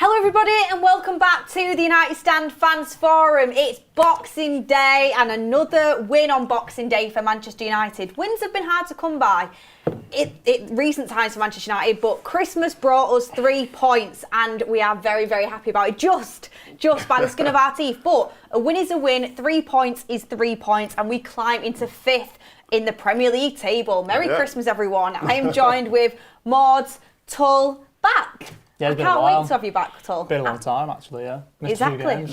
Hello everybody and welcome back to the United Stand Fans Forum. It's Boxing Day and another win on Boxing Day for Manchester United. Wins have been hard to come by in recent times for Manchester United, but Christmas brought us 3 points and we are very, very happy about it, just by the skin of our teeth. But a win is a win, 3 points is 3 points, and we climb into 5th in the Premier League table. Merry Christmas everyone. I am joined with Mordzs, Tul, back. Yeah, I can't wait to have you back, Tul. Been a long time, actually, yeah. Missed Exactly.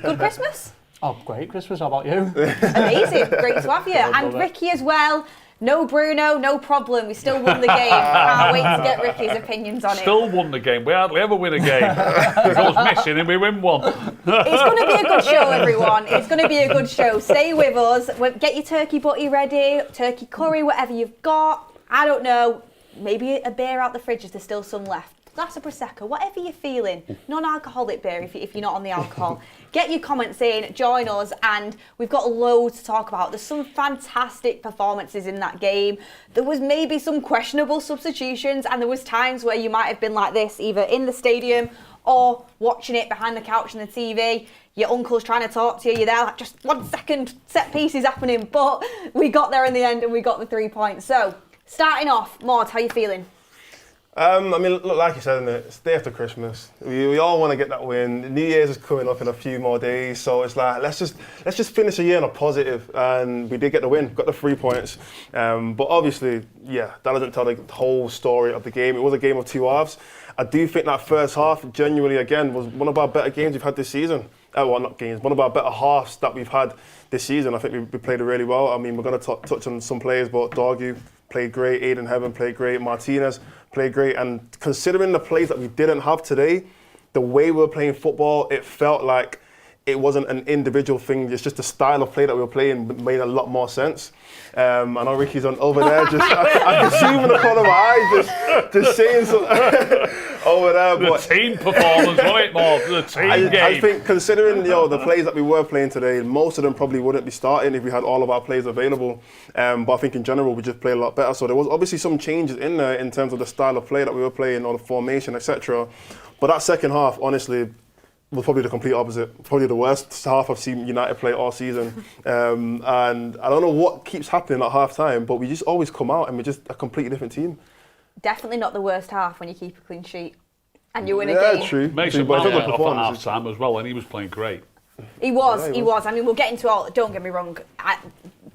Good Christmas? Oh, great Christmas. How about you? Amazing. Great to have you. And Ricky as well. No Bruno, no problem. We still won the game. Can't wait to get Ricky's opinions on it. Still won the game. We hardly ever win a game. It goes missing and we win one. It's going to be a good show, everyone. It's going to be a good show. Stay with us. Get your turkey butty ready, turkey curry, whatever you've got. I don't know. Maybe a beer out the fridge if there's still some left. Glass of Prosecco, whatever you're feeling. Non-alcoholic beer if you're not on the alcohol. Get your comments in, join us, and we've got loads to talk about. There's some fantastic performances in that game. There was maybe some questionable substitutions, and there was times where you might have been like this, either in the stadium or watching it behind the couch on the TV. Your uncle's trying to talk to you, you're there like, just 1 second, set piece is happening. But we got there in the end and we got the 3 points. So, starting off, Mordzs, how you feeling? I mean, look, like you said, it's the day after Christmas. We all want to get that win. New Year's is coming up in a few more days, so it's like let's just finish the year on a positive. And we did get the win, got the 3 points. But obviously, yeah, that doesn't tell the whole story of the game. It was a game of two halves. I do think that first half, genuinely, again, was one of our better games we've had this season. Well, not games, one of our better halves that we've had this season. I think we played it really well. I mean, we're going to touch on some players, but Dorgu played great, Ayden Heaven played great, Martinez played great, and considering the plays that we didn't have today, the way we were playing football, it felt like it wasn't an individual thing. It's just the style of play that we were playing made a lot more sense. I know Ricky's on over there. I can see him in the corner of my eye, just saying something over there. The team performance, wasn't it, more? The team game. I think considering the plays that we were playing today, most of them probably wouldn't be starting if we had all of our players available. But I think in general we just played a lot better. So there was obviously some changes in there in terms of the style of play that we were playing, or the formation, etc. But that second half, honestly, was probably the complete opposite. Probably the worst half I've seen United play all season. And I don't know what keeps happening at half time, but we just always come out and we're just a completely different team. Definitely not the worst half when you keep a clean sheet and you win a game. game. True. Mason Mount went off at half time as well, and he was playing great. He was. I mean, we'll get into all. Don't get me wrong.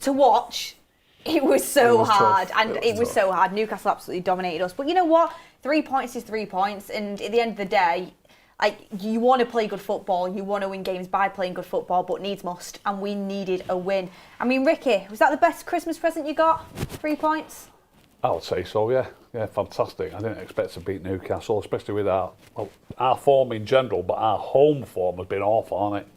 To watch, it was so hard, and it was so hard. Newcastle absolutely dominated us. But you know what? 3 points is 3 points, and at the end of the day, you want to play good football, you want to win games by playing good football, but needs must, and we needed a win. I mean, Ricky, was that the best Christmas present you got? 3 points? I would say so, yeah. Yeah, fantastic. I didn't expect to beat Newcastle, especially with our form in general, but our home form has been awful, hasn't it?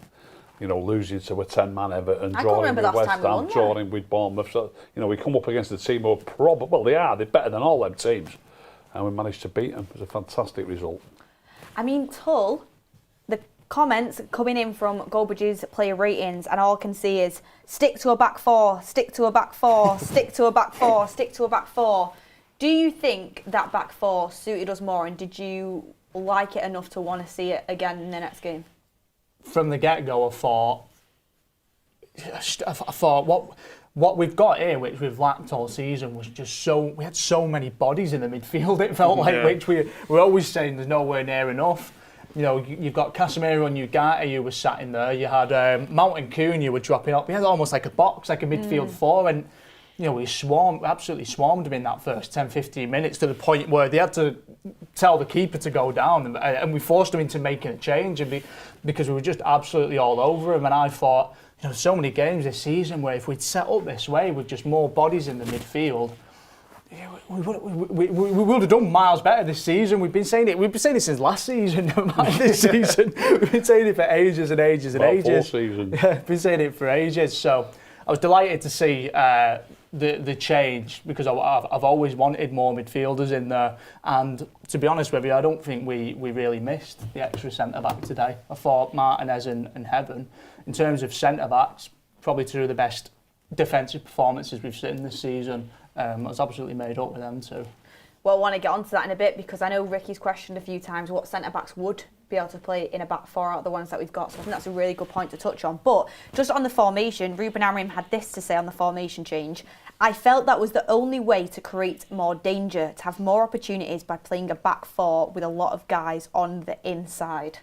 You know, losing to a 10-man Everton, drawing with West Ham, drawing with Bournemouth. So, we come up against a team who are they're better than all them teams. And we managed to beat them. It was a fantastic result. I mean, Tul, the comments coming in from Goldbridge's player ratings, and all I can see is stick to a back four, stick to a back four, stick to a back four, stick to a back four. Do you think that back four suited us more, and did you like it enough to want to see it again in the next game? From the get-go, I thought what we've got here, which we've lacked all season, was just we had so many bodies in the midfield, it felt like, which we're always saying there's nowhere near enough. You've got Casemiro and Ugarte who were sat in there. You had Mount and Cunha were dropping up. We had almost like a box, like a midfield four, and we absolutely swarmed them in that first 10-15 minutes to the point where they had to tell the keeper to go down, and we forced them into making a change, because we were just absolutely all over them. And I thought, so many games this season where if we'd set up this way with just more bodies in the midfield, we would have done miles better this season. We've been saying it since last season, never mind this season. We've been saying it for ages and ages and ages. 4 seasons. Yeah, been saying it for ages. So I was delighted to see the change, because I've always wanted more midfielders in there. And to be honest with you, I don't think we really missed the extra centre-back today. I thought Martinez and Heaven, in terms of centre-backs, probably two of the best defensive performances we've seen this season. I was absolutely made up with them too. Well, I want to get onto that in a bit, because I know Ricky's questioned a few times what centre-backs would be able to play in a back four out of the ones that we've got. So I think that's a really good point to touch on. But just on the formation, Ruben Amorim had this to say on the formation change. I felt that was the only way to create more danger, to have more opportunities by playing a back four with a lot of guys on the inside.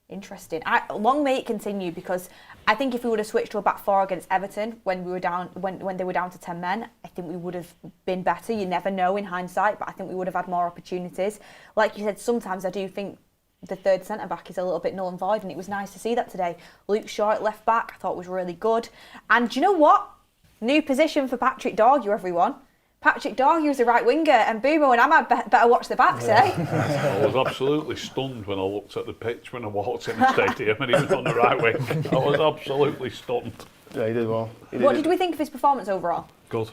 Interesting. Long may it continue, because I think if we would have switched to a back four against Everton when we were down, when they were down to 10 men, I think we would have been better. You never know in hindsight, but I think we would have had more opportunities. Like you said, sometimes I do think the third centre back is a little bit null and void, and it was nice to see that today. Luke Shaw at left back, I thought was really good. And do you know what? New position for Patrick Dorgu, everyone. Patrick Dorgu is the right winger, and Bruno and Ahmad better watch the backs, eh? I was absolutely stunned when I looked at the pitch when I walked in the stadium and he was on the right wing. I was absolutely stunned. Yeah, he did well. What did we think of his performance overall? Good.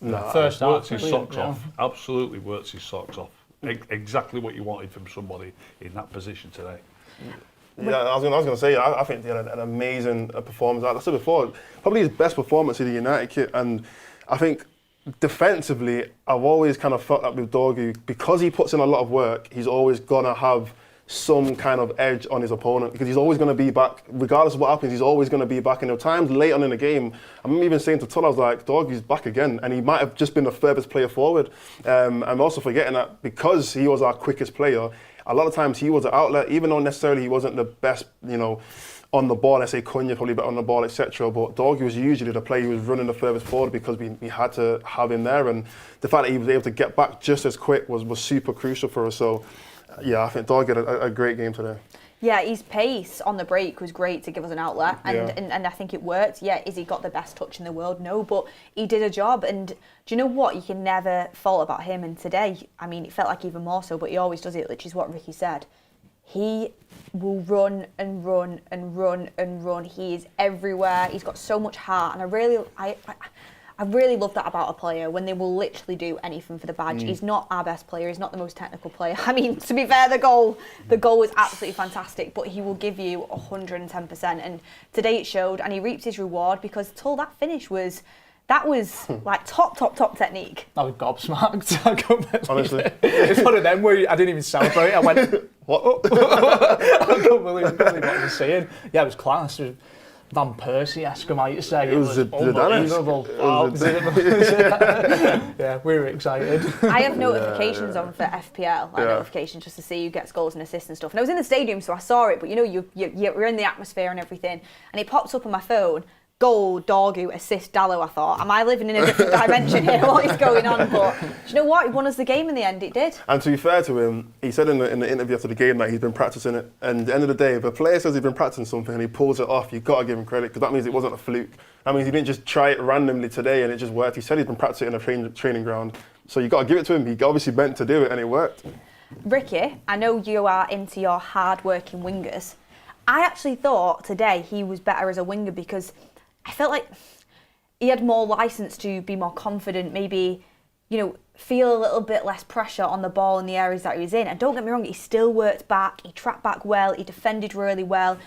No, First half, Worked his socks off. Absolutely worked his socks off. Exactly what you wanted from somebody in that position today. Yeah, I was going to say, I think they had an amazing performance. Like I said before, probably his best performance in the United kit. And I think defensively, I've always kind of felt that with Dorgu, because he puts in a lot of work, he's always going to have some kind of edge on his opponent, because he's always going to be back, regardless of what happens, he's always going to be back. And there were times late on in the game, I'm even saying to Tul, I was like, Dorgu's back again, and he might have just been the furthest player forward. I'm also forgetting that because he was our quickest player, a lot of times he was an outlet, even though necessarily he wasn't the best, on the ball. Let's say Cunha probably better on the ball, etc. But Dorgu was usually the player who was running the furthest forward, because we had to have him there. And the fact that he was able to get back just as quick was super crucial for us. So, yeah, I think Dorgu had a great game today. Yeah, his pace on the break was great to give us an outlet, and I think it worked. Yeah, is he got the best touch in the world? No, but he did a job. And do you know what? You can never fault about him. And today, I mean, it felt like even more so, but he always does it, which is what Ricky said. He will run and run and run and run. He is everywhere. He's got so much heart, and I really love that about a player, when they will literally do anything for the badge. He's not our best player. He's not the most technical player. I mean, to be fair, the goal was absolutely fantastic, but he will give you 110%. And today it showed, and he reaped his reward, because Tul, that finish was like top technique. I was gobsmacked. I couldn't believe Honestly. it. It's one of them where I didn't even celebrate. I went, what? I couldn't believe what I was saying. Yeah, it was class. It was Van Persie-esque, I might say. It was unbelievable. Yeah, we were excited. I have notifications on for FPL, notifications just to see who gets goals and assists and stuff. And I was in the stadium, so I saw it, but you're in the atmosphere and everything, and it pops up on my phone. Goal, Dorgu, assist, Dallo. I thought, am I living in a different dimension here? What is going on? But do you know what? He won us the game in the end. It did. And to be fair to him, he said in the interview after the game that he's been practicing it. And at the end of the day, if a player says he's been practicing something and he pulls it off, you've got to give him credit, because that means it wasn't a fluke. That means he didn't just try it randomly today and it just worked. He said he's been practicing in a training ground. So you've got to give it to him. He obviously meant to do it, and it worked. Ricky, I know you are into your hard-working wingers. I actually thought today he was better as a winger, because I felt like he had more license to be more confident, maybe, feel a little bit less pressure on the ball in the areas that he was in. And don't get me wrong, he still worked back, he tracked back well, he defended really well.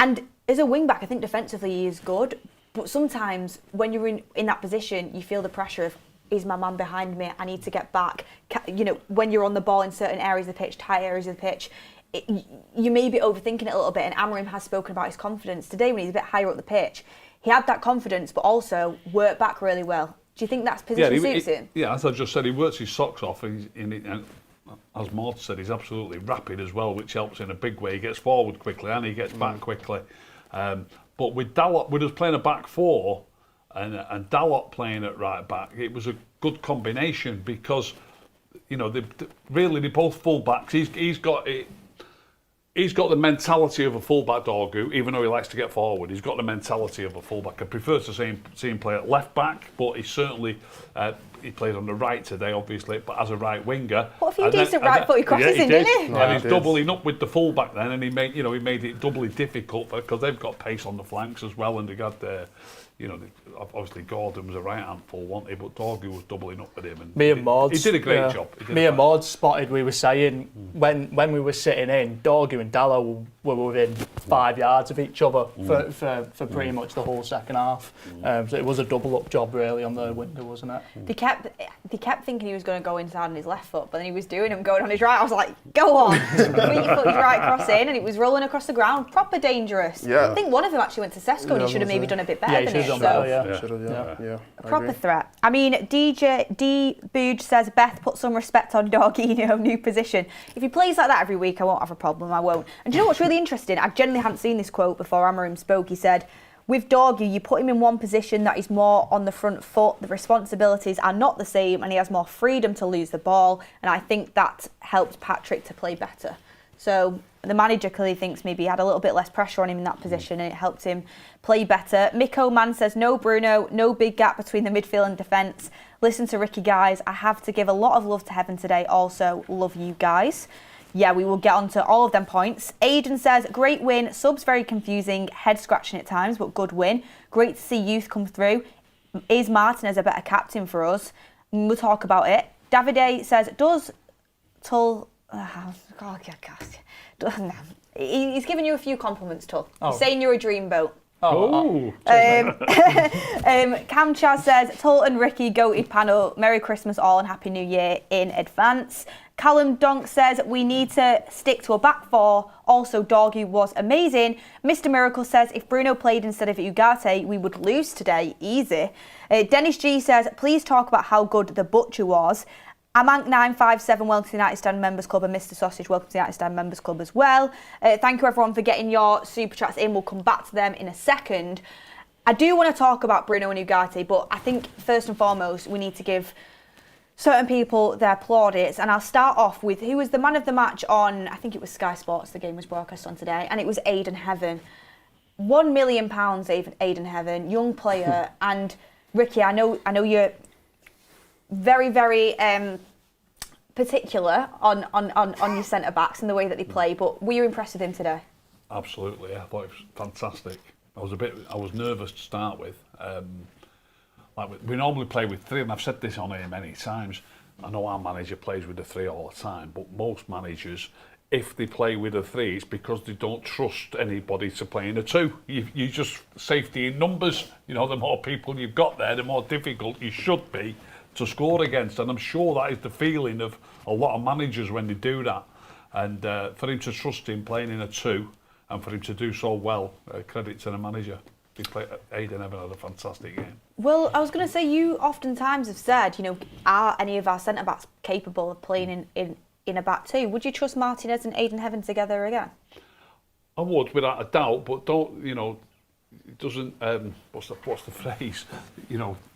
And as a wing back, I think defensively he is good, but sometimes when you're in that position, you feel the pressure of, is my man behind me? I need to get back. When you're on the ball in certain areas of the pitch, tight areas of the pitch, you may be overthinking it a little bit. And Amorim has spoken about his confidence today when he's a bit higher up the pitch. He had that confidence, but also worked back really well. Do you think that's position suits him? Yeah, as I just said, he works his socks off, and as Mordzs said, he's absolutely rapid as well, which helps in a big way. He gets forward quickly and he gets back quickly. But with Dalot, with us playing a back four and Dalot playing at right back, it was a good combination, because they're both full backs. He's got it. He's got the mentality of a fullback, Dorgu, even though he likes to get forward. He's got the mentality of a fullback. I prefer to see him play at left back, but he certainly he played on the right today, obviously, but as a right winger. What a few decent right-footed crosses in, didn't he? And he's doubling up with the fullback then, and he made it doubly difficult, because they've got pace on the flanks as well, and they got you know, obviously Gordon was a right-hand full, wasn't he? But Dorgu was doubling up with him. And Me and Mordzs. He did a great job. Me and Mordzs spotted, we were saying, when we were sitting in, Dorgu and Dallo were within 5 yards of each other for pretty much the whole second half. So it was a double-up job, really, on the window, wasn't it? They kept thinking he was going to go inside on his left foot, but then he was doing him going on his right. I was like, go on. Put your foot right cross in, and it was rolling across the ground. Proper dangerous. Yeah. I think one of them actually went to Sesko, and he should have maybe done a bit better than it. Yeah. A proper threat. I mean, DJ D Booge says, Beth, put some respect on Dorgu, new position. If he plays like that every week, I won't have a problem, I won't. And do you know what's really interesting? I genuinely hadn't seen this quote before Amorim spoke. He said, with Dorgu, you put him in one position that is more on the front foot, the responsibilities are not the same, and he has more freedom to lose the ball, and I think that helped Patrick to play better. So the manager clearly thinks maybe he had a little bit less pressure on him in that position and it helped him play better. Miko Man says, no Bruno, no big gap between the midfield and defence. Listen to Ricky, guys. I have to give a lot of love to Heaven today. Also, love you guys. Yeah, we will get on to all of them points. Ayden says, great win. Subs very confusing, head scratching at times, but good win. Great to see youth come through. Is Martinez a better captain for us? We'll talk about it. Davide says, does Tul... He's giving you a few compliments, Tul. He's saying you're a dreamboat. Cam Chaz says, Tul and Ricky, goated panel. Merry Christmas all and Happy New Year in advance. Callum Donk says, we need to stick to a back four. Also, Dorgu was amazing. Mr. Miracle says, if Bruno played instead of Ugarte, we would lose today. Easy. Dennis G says, please talk about how good the butcher was. Amank957, welcome to the United Stand Members Club, and Mr. Sausage, welcome to the United Stand Members Club as well. Thank you everyone for getting your super chats in. We'll come back to them in a second. I do want to talk about Bruno and Ugarte, but I think first and foremost we need to give certain people their plaudits, and I'll start off with who was the man of the match on, I think it was Sky Sports, the game was broadcast on today, and it was Ayden Heaven. £1 million Ayden Heaven, young player, and Ricky, I know you're very, very particular on your centre backs and the way that they play, but were you impressed with him today? Absolutely, I thought it was fantastic. I was nervous to start with. We normally play with three, and I've said this on here many times. I know our manager plays with the three all the time, but most managers, if they play with a three, it's because they don't trust anybody to play in a two. You just safety in numbers. The more people you've got there, the more difficult you should be to score against, and I'm sure that is the feeling of a lot of managers when they do that. And for him to trust him playing in a two, and for him to do so well, credit to the manager. Ayden Heaven had a fantastic game. Well, I was going to say, you oftentimes have said, are any of our centre backs capable of playing in a back two? Would you trust Martinez and Ayden Heaven together again? I would, without a doubt, but don't, it doesn't, what's the phrase?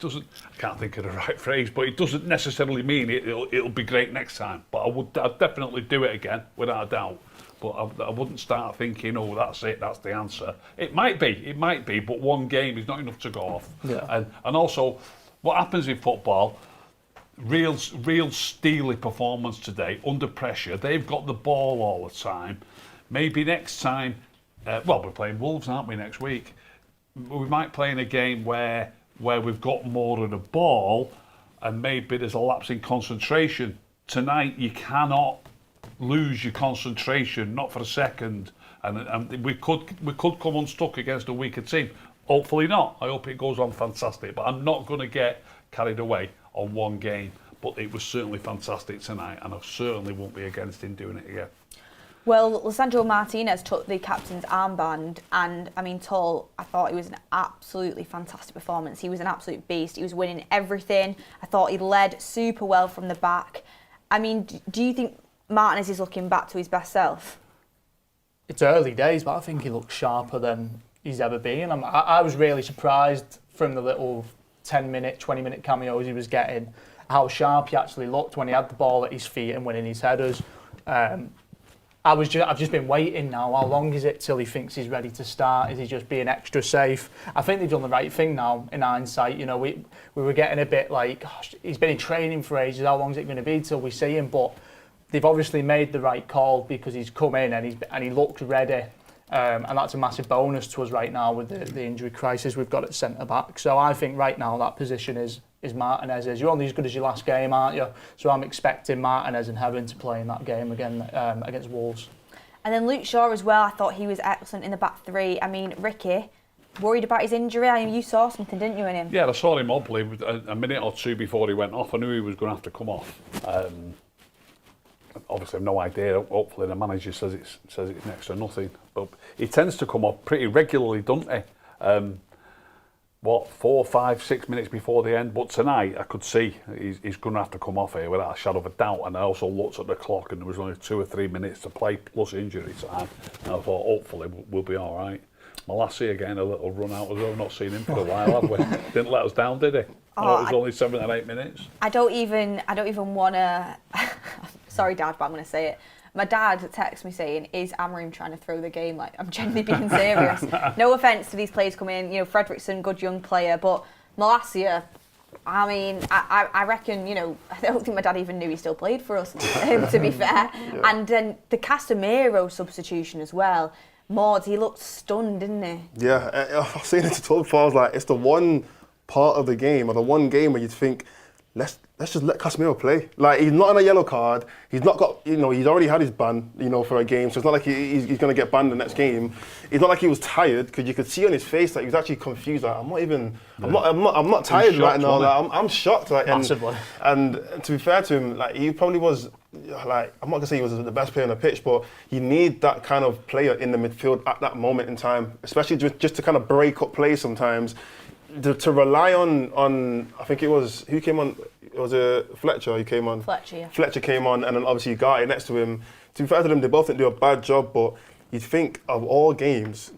Doesn't, I can't think of the right phrase, but it doesn't necessarily mean it'll be great next time. But I'd definitely do it again, without a doubt. But I wouldn't start thinking, that's it, that's the answer. It might be, but one game is not enough to go off. Yeah. And also, what happens in football, real steely performance today, under pressure, they've got the ball all the time. Maybe next time, we're playing Wolves, aren't we, next week? We might play in a game where we've got more of the ball and maybe there's a lapse in concentration. Tonight, you cannot lose your concentration, not for a second, and we could come unstuck against a weaker team. Hopefully not. I hope it goes on fantastic, but I'm not going to get carried away on one game. But it was certainly fantastic tonight, and I certainly won't be against him doing it again. Well, Lisandro Martinez took the captain's armband, and Tul, I thought it was an absolutely fantastic performance. He was an absolute beast. He was winning everything. I thought he led super well from the back. Do you think Martinez is looking back to his best self? It's early days, but I think he looks sharper than he's ever been. I was really surprised from the little 10-minute, 20-minute cameos he was getting, how sharp he actually looked when he had the ball at his feet and winning his headers. I've just been waiting now. How long is it till he thinks he's ready to start? Is he just being extra safe? I think they've done the right thing now, in hindsight. We were getting a bit like, gosh, he's been in training for ages. How long is it going to be till we see him? But they've obviously made the right call because he's come in and he looks ready. And that's a massive bonus to us right now with the injury crisis we've got at centre-back. So I think right now that position is Martinez's. You're only as good as your last game, aren't you? So I'm expecting Martinez and Heaven to play in that game again against Wolves. And then Luke Shaw as well, I thought he was excellent in the back three. I mean, Ricky, worried about his injury? I mean, you saw something, didn't you, in him? Yeah, I saw him up a minute or two before he went off. I knew he was going to have to come off. Obviously, I've no idea. Hopefully, the manager says it's next to nothing. But he tends to come off pretty regularly, doesn't he? 4, 5, 6 minutes before the end. But tonight, I could see he's going to have to come off here without a shadow of a doubt. And I also looked at the clock, and there was only 2 or 3 minutes to play plus injury time. And I thought, hopefully, we'll be all right. Malassi again, a little run out as well. Not seen him for a while, have we? Didn't let us down, did he? It was only 7 or 8 minutes. I don't even want to. Sorry, Dad, but I'm going to say it. My dad texted me saying, "Is Amorim trying to throw the game?" Like, I'm genuinely being serious. No offence to these players coming in. You know, Fredrickson, good young player, but Malassi, I mean, I reckon, you know, I don't think my dad even knew he still played for us, to be fair. Yeah. And then the Casemiro substitution as well. Mordzs, he looked stunned, didn't he? Yeah, I was saying it to Tul before, I was like, it's the one part of the game, or the one game where you'd think, let's just let Casemiro play. Like, he's not on a yellow card, he's not got, you know, he's already had his ban, you know, for a game, so it's not like he's going to get banned the next game. It's not like he was tired, because you could see on his face that he was actually confused, like, I'm not tired right now, like, I'm shocked. Like, massively. And to be fair to him, like, he probably was, like, I'm not going to say he was the best player on the pitch, but you need that kind of player in the midfield at that moment in time, especially just to kind of break up play sometimes. To rely on, I think it was, who came on? It was Fletcher who came on. Fletcher, yeah. Fletcher came on, and then obviously Ugarte next to him. To be fair to them, they both didn't do a bad job, but you'd think of all games,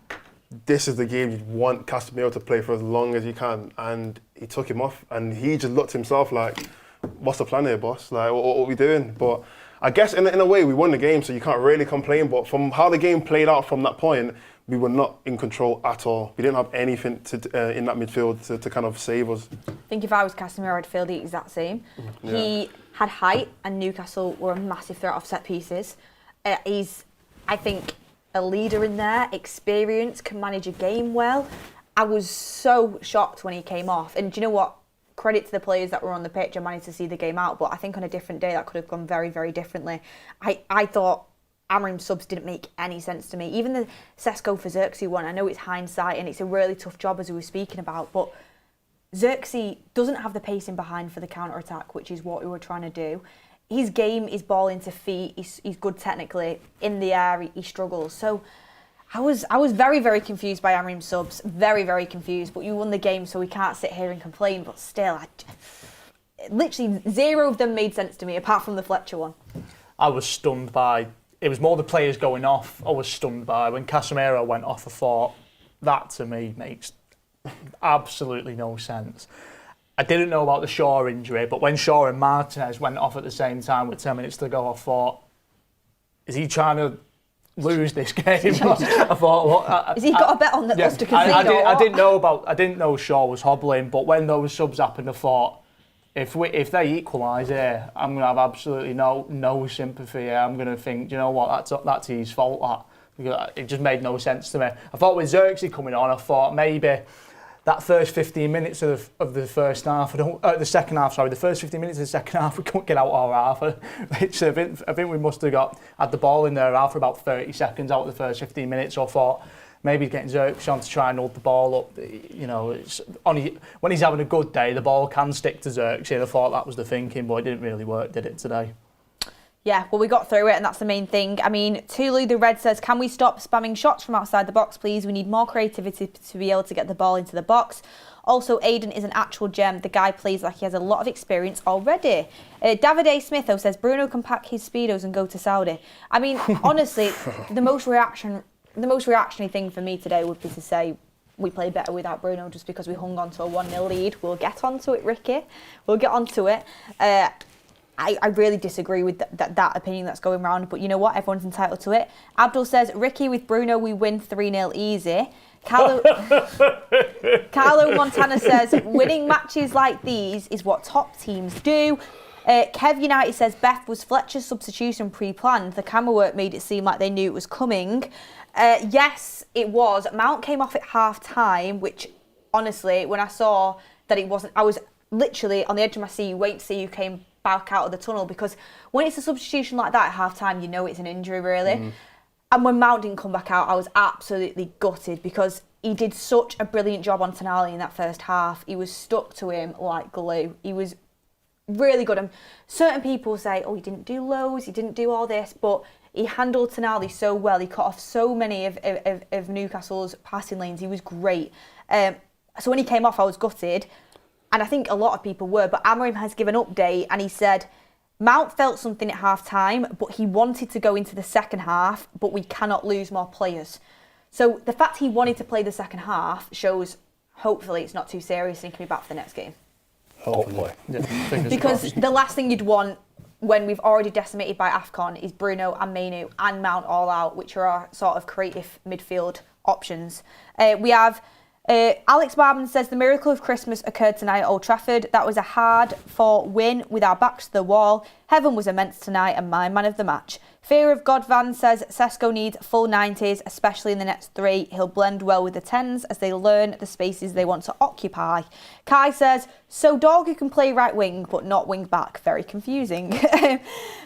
this is the game you'd want Casemiro to play for as long as he can, and he took him off, and he just looked himself like, what's the plan here, boss? Like, what are we doing? But I guess in a way we won the game, so you can't really complain, but from how the game played out from that point, we were not in control at all. We didn't have anything in that midfield to kind of save us. I think if I was Casemiro, I'd feel the exact same. Yeah. He had height, and Newcastle were a massive threat off set pieces. He's, I think, a leader in there, experience, can manage a game well. I was so shocked when he came off. And do you know what? Credit to the players that were on the pitch and managed to see the game out. But I think on a different day, that could have gone very, very differently. I thought Amorim subs didn't make any sense to me. Even the Sesko for Xerxes one, I know it's hindsight and it's a really tough job as we were speaking about, but Xerxes doesn't have the pacing behind for the counter-attack, which is what we were trying to do. His game is ball into feet, he's good technically, in the air he struggles. So I was very, very confused by Amorim subs, very, very confused, but you won the game so we can't sit here and complain, but still, literally 0 of them made sense to me, apart from the Fletcher one. I was stunned by, it was more the players going off, I was stunned by. When Casemiro went off, I thought, that to me makes absolutely no sense. I didn't know about the Shaw injury, but when Shaw and Martinez went off at the same time with 10 minutes to go, I thought, is he trying to lose this game? I thought, what? Has he got a bet on that us to concede? I didn't know Shaw was hobbling, but when those subs happened, I thought, if they equalise here, I'm going to have absolutely no sympathy here. I'm going to think, do you know what, that's his fault. That. It just made no sense to me. I thought with Xerxes coming on, I thought maybe that first 15 minutes of the first half, the second half, the first 15 minutes of the second half, we couldn't get out our half. Which I think we must have had the ball in their half for about 30 seconds out of the first 15 minutes. So I thought, maybe getting Xerxes on to try and hold the ball up. You know, when he's having a good day, the ball can stick to Xerxes. I thought that was the thinking, but it didn't really work, did it, today? Yeah, well, we got through it, and that's the main thing. I mean, Tulu the Red says, can we stop spamming shots from outside the box, please? We need more creativity to be able to get the ball into the box. Also, Ayden is an actual gem. The guy plays like he has a lot of experience already. David A. Smitho says, Bruno can pack his Speedos and go to Saudi. I mean, honestly, the most reactionary thing for me today would be to say we played better without Bruno just because we hung on to a 1-0 lead. We'll get onto it, Ricky. We'll get onto it. I really disagree with that opinion that's going around, but you know what? Everyone's entitled to it. Abdul says, Ricky, with Bruno, we win 3-0 easy. Carlo Montana says, winning matches like these is what top teams do. Kev United says, Beth, was Fletcher's substitution pre-planned? The camera work made it seem like they knew it was coming. Yes, it was. Mount came off at half-time, which, honestly, when I saw that it wasn't, I was literally on the edge of my seat, waiting to see who came back out of the tunnel, because when it's a substitution like that at half-time, you know it's an injury, really. And when Mount didn't come back out, I was absolutely gutted, because he did such a brilliant job on Tonali in that first half. He was stuck to him like glue. He was really good. And certain people say, oh, he didn't do lows, he didn't do all this, but he handled Tonali so well. He cut off so many of Newcastle's passing lanes. He was great. So when he came off, I was gutted. And I think a lot of people were. But Amorim has given an update, and he said, Mount felt something at half-time, but he wanted to go into the second half, but we cannot lose more players. So the fact he wanted to play the second half shows, hopefully, it's not too serious and he can be back for the next game. Hopefully. Yeah, because the last thing you'd want when we've already decimated by AFCON is Bruno and Mainu and Mount all out, which are our sort of creative midfield options. We have Alex Barman says, the miracle of Christmas occurred tonight at Old Trafford. That was a hard-fought win with our backs to the wall. Heaven was immense tonight and my man of the match. Fear of God Van says, Sesko needs full 90s, especially in the next 3. He'll blend well with the 10s as they learn the spaces they want to occupy. Kai says, so Dorgu can play right wing but not wing back. Very confusing.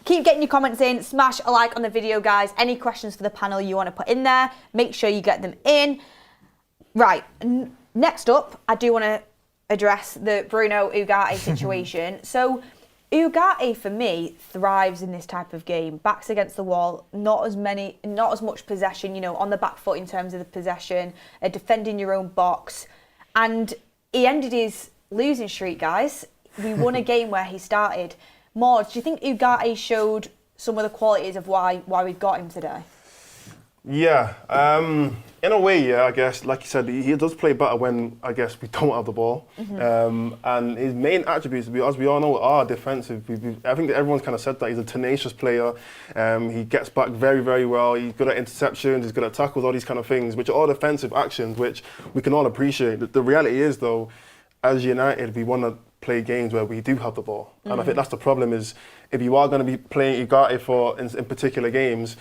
Keep getting your comments in. Smash a like on the video, guys. Any questions for the panel you want to put in there, make sure you get them in. Right, next up, I do want to address the Bruno Ugarte situation. So, Ugarte for me thrives in this type of game. Backs against the wall, not as much possession, you know, on the back foot in terms of the possession, defending your own box. And he ended his losing streak, guys. We won a game where he started. Mordzs, do you think Ugarte showed some of the qualities of why we've got him today? Yeah, in a way, yeah, I guess. Like you said, he does play better when, I guess, we don't have the ball. And his main attributes, as we all know, are defensive. I think that everyone's kind of said that. He's a tenacious player. He gets back very, very well. He's good at interceptions. He's good at tackles, all these kind of things, which are all defensive actions, which we can all appreciate. The reality is, though, as United, we want to play games where we do have the ball. And I think that's the problem is, if you are going to be playing Ugarte in particular games,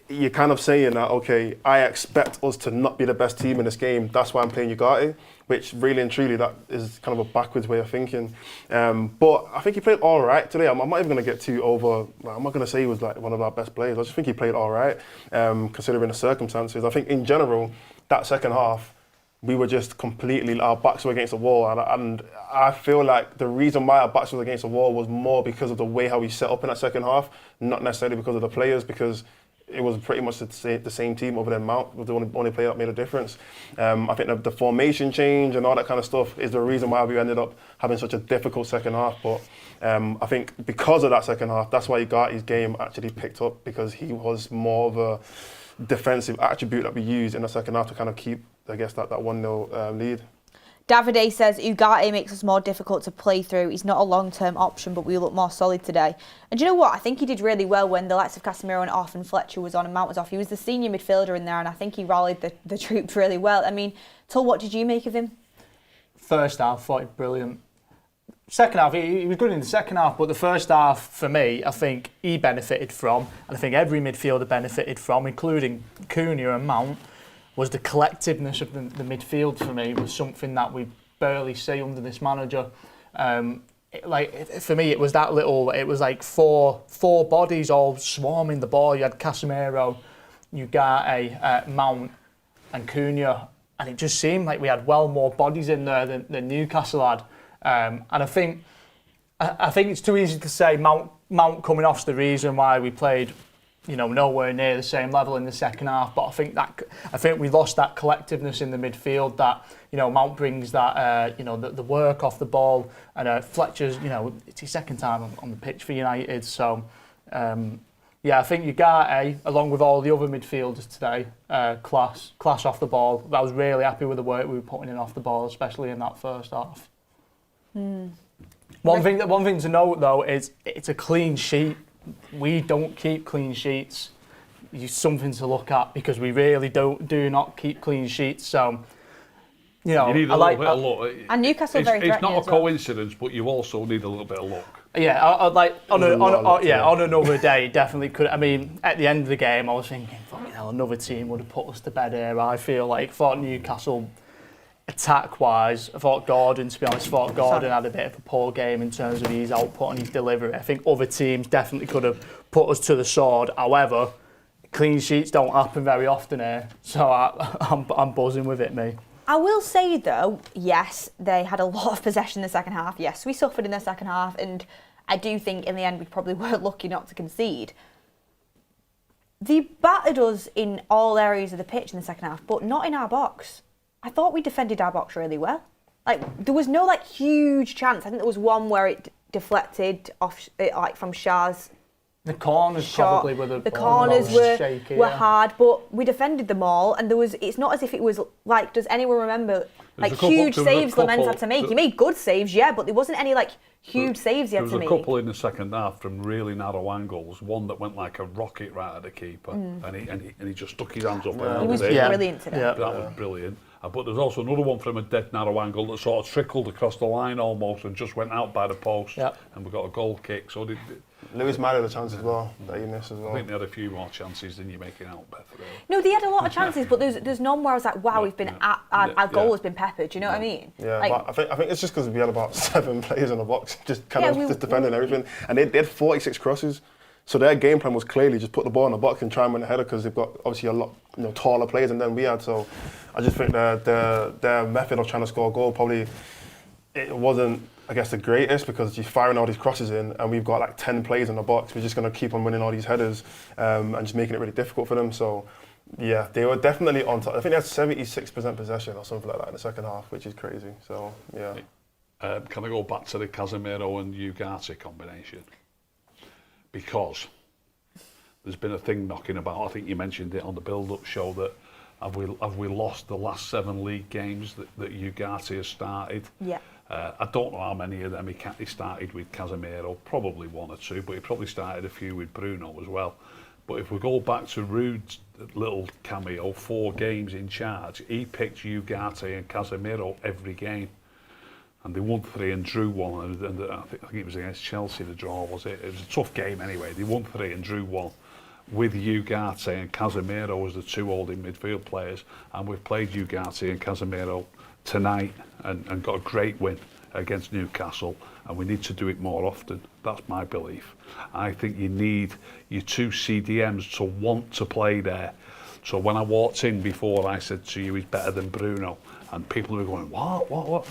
you're kind of saying that, okay, I expect us to not be the best team in this game. That's why I'm playing Ugarte, which really and truly that is kind of a backwards way of thinking. But I think he played all right today. I'm not even going to get too over. I'm not going to say he was like one of our best players. I just think he played all right, considering the circumstances. I think in general, that second half, we were just completely, our backs were against the wall. And I feel like the reason why our backs was against the wall was more because of the way how we set up in that second half, not necessarily because of the players, because it was pretty much the same team other than Mount was the only player that made a difference. I think the formation change and all that kind of stuff is the reason why we ended up having such a difficult second half. But I think because of that second half, that's why Ugarte's game actually picked up, because he was more of a defensive attribute that we used in the second half to kind of keep, I guess, that 1-0 lead. Davide says Ugarte makes us more difficult to play through. He's not a long-term option, but we look more solid today. And do you know what? I think he did really well when the likes of Casemiro went off and Fletcher was on and Mount was off. He was the senior midfielder in there, and I think he rallied the troops really well. I mean, Tul, what did you make of him? First half, I thought he was brilliant. Second half, he was good in the second half, but the first half, for me, I think he benefited from, and I think every midfielder benefited from, including Cunha and Mount, was the collectiveness of the midfield. For me was something that we barely see under this manager. For me, it was that little. It was like four bodies all swarming the ball. You had Casemiro, Ugarte, Mount, and Cunha, and it just seemed like we had well more bodies in there than Newcastle had. And I think it's too easy to say Mount coming off's the reason why we played, nowhere near the same level in the second half. But I think we lost that collectiveness in the midfield that, Mount brings that, the work off the ball. And Fletcher's, it's his second time on the pitch for United. So, I think Ugarte, along with all the other midfielders today, class off the ball. I was really happy with the work we were putting in off the ball, especially in that first half. One thing to note, though, is it's a clean sheet. We don't keep clean sheets. It's something to look at, because we really do not keep clean sheets. So, you need a little bit of luck. And Newcastle very threatening. It's not a coincidence, but you also need a little bit of luck. Yeah, like on another day, definitely could. I mean, at the end of the game, I was thinking, fucking hell, another team would have put us to bed here. I feel like thought Newcastle, attack-wise, I thought Gordon, to be honest, had a bit of a poor game in terms of his output and his delivery. I think other teams definitely could have put us to the sword. However, clean sheets don't happen very often here, so I'm buzzing with it, me. I will say though, yes, they had a lot of possession in the second half. Yes, we suffered in the second half, and I do think in the end we probably weren't lucky not to concede. They battered us in all areas of the pitch in the second half, but not in our box. I thought we defended our box really well. Like, there was no like huge chance. I think there was one where it deflected off, like from Shah's. The corners shot. Probably were the corners were shaky, were hard, but we defended them all, and there was. It's not as if it was like. Does anyone remember like huge saves Lammens had to make? He made good saves, yeah, but there wasn't any like huge saves he had to make. There was a couple in the second half from really narrow angles. One that went like a rocket right at the keeper, and he just stuck his hands up. He was brilliant today. That was brilliant. But there was also another one from a dead narrow angle that sort of trickled across the line almost and just went out by the post, and we got a goal kick. So Lewis might have a chance as well that he missed as well. I think they had a few more chances than you're making out, Beth. Really. No, they had a lot of chances, but there's none where I was like, wow, we've been our goal has been peppered. Do you know what I mean? Yeah, like, but I think it's just because we had about 7 players in the box, just just defending everything, and they had 46 crosses. So their game plan was clearly just put the ball in the box and try and win the header because they've got obviously a lot taller players than we had. So I just think their method of trying to score a goal probably it wasn't, I guess, the greatest because you're firing all these crosses in and we've got like 10 players in the box. We're just going to keep on winning all these headers and just making it really difficult for them. So yeah, they were definitely on top. I think they had 76% possession or something like that in the second half, which is crazy. So yeah. Can I go back to the Casemiro and Ugarte combination? Because there's been a thing knocking about, I think you mentioned it on the build-up show, that have we lost the last 7 league games that Ugarte has started? Yeah. I don't know how many of them he started with Casemiro, probably 1 or 2, but he probably started a few with Bruno as well. But if we go back to Rude's little cameo, 4 games in charge, he picked Ugarte and Casemiro every game. And they won 3 and drew 1, and I think it was against Chelsea, the draw, was it? It was a tough game anyway. They won 3 and drew 1 with Ugarte and Casemiro as the 2 holding midfield players. And we've played Ugarte and Casemiro tonight and got a great win against Newcastle, and we need to do it more often. That's my belief. I think you need your 2 CDMs to want to play there. So when I walked in before, I said to you, he's better than Bruno. And people were going, what?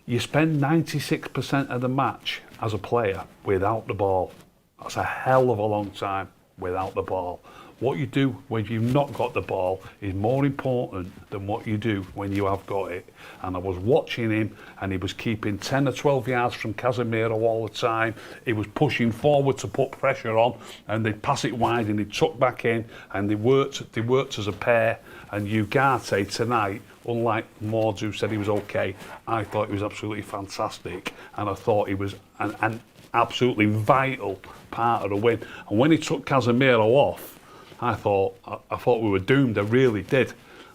You spend 96% of the match as a player without the ball. That's a hell of a long time without the ball. What you do when you've not got the ball is more important than what you do when you have got it. And I was watching him and he was keeping 10 or 12 yards from Casemiro all the time. He was pushing forward to put pressure on, and they'd pass it wide and he'd tuck back in, and they worked as a pair. And Ugarte tonight, unlike Mordzs, who said he was okay, I thought he was absolutely fantastic, and I thought he was an absolutely vital part of the win. And when he took Casemiro off, I thought we were doomed. I really did.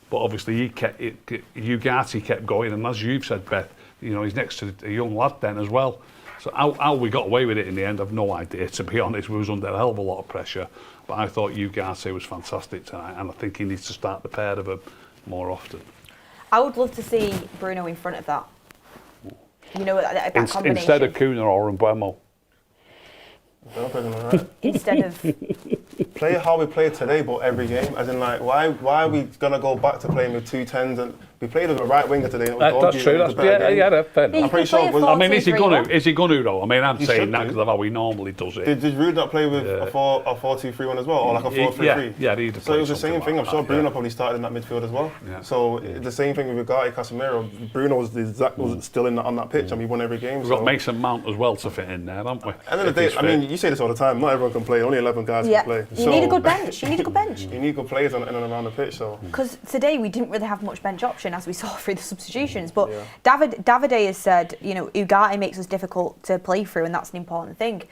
But obviously Ugarte kept going, and as you've said, Beth, he's next to a young lad then as well. So how we got away with it in the end, I've no idea, to be honest. We was under a hell of a lot of pressure. But I thought Ugarte was fantastic tonight, and I think he needs to start the pair of them more often. I would love to see Bruno in front of that. That combination. Instead of Cunha or Mbuemo. Instead of play how we played today, but every game. As in, like, why are we gonna go back to playing with 2 10s? And we played with a right winger today. That's true. That's fair enough. I'm pretty sure. I mean, is he gonna though? I mean, I'm saying that because of how he normally does it. Did Ruben not play with a 4-2-3-1 as well, or like a 4-3-3? Yeah, he did. So it was the same thing. I'm sure Bruno probably started in that midfield as well. Yeah. So the same thing with Ugarte, Casemiro. Bruno was still on that pitch, and we won every game. We've got Mason Mount as well to fit in there, haven't we? End of the day, I mean, you say this all the time. Not everyone can play. Only 11 guys can play. You need a good bench. You need good players in and around the pitch. So because today we didn't really have much bench option, as we saw through the substitutions. But Davide has said, Ugarte makes us difficult to play through, and that's an important thing.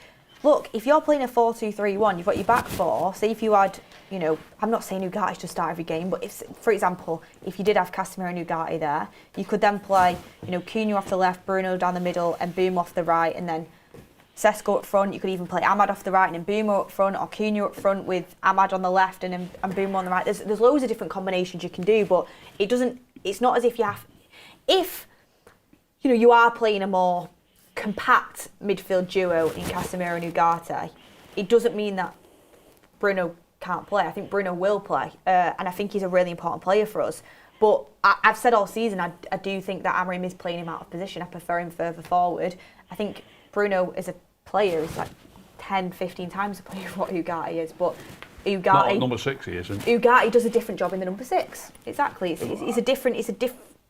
Look, if you're playing a 4-2-3-1, you've got your back 4. Say if you had, I'm not saying Ugarte should start every game, but if, for example, if you did have Casemiro and Ugarte there, you could then play, Cunha off the left, Bruno down the middle, and Boom off the right, and then Sesko up front. You could even play Ahmad off the right and Mbeumo up front, or Cunha up front with Ahmad on the left and Mbeumo on the right. There's loads of different combinations you can do, but it's not as if you have. If you are playing a more compact midfield duo in Casemiro and Ugarte, it doesn't mean that Bruno can't play. I think Bruno will play, and I think he's a really important player for us. But I've said all season, I do think that Amorim is playing him out of position. I prefer him further forward. I think Bruno as a player is like 10, 15 times the player of what Ugarte is, but Ugarte... Not at number 6 he isn't. Ugarte does a different job in the number 6. Exactly.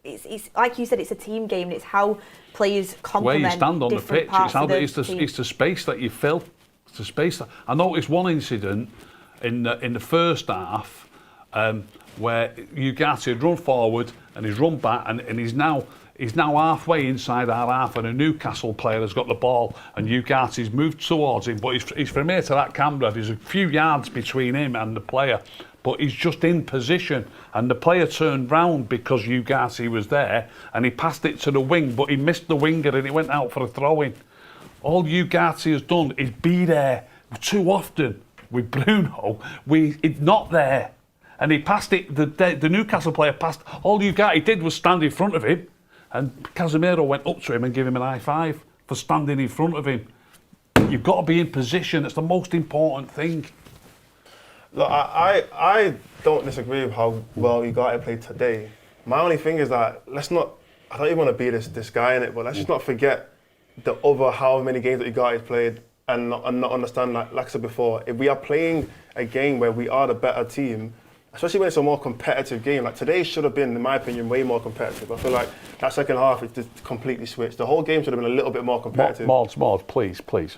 It's like you said, it's a team game, and it's how players complement where you stand on the pitch, it's the space that you fill. It's the space that... I noticed one incident in the first half where Ugarte had run forward and he's run back and he's now halfway inside our half, and a Newcastle player has got the ball and Ugarte's moved towards him, but he's from here to that camera, there's a few yards between him and the player, but he's just in position, and the player turned round because Ugarte was there and he passed it to the wing, but he missed the winger and it went out for a throw-in. All Ugarte has done is be there. Too often with Bruno, it's not there. And he passed it, the Newcastle player passed, all Ugarte did was stand in front of him, and Casemiro went up to him and gave him an high five for standing in front of him. You've got to be in position, it's the most important thing. Look, I don't disagree with how well Ugarte played today. My only thing is that I don't even want to be this guy in it, but let's just not forget the other how many games that Ugarte played and not understand, like I said before, if we are playing a game where we are the better team, especially when it's a more competitive game, like today should have been, in my opinion, way more competitive. I feel like that second half is just completely switched. The whole game should have been a little bit more competitive. Mordzs, please.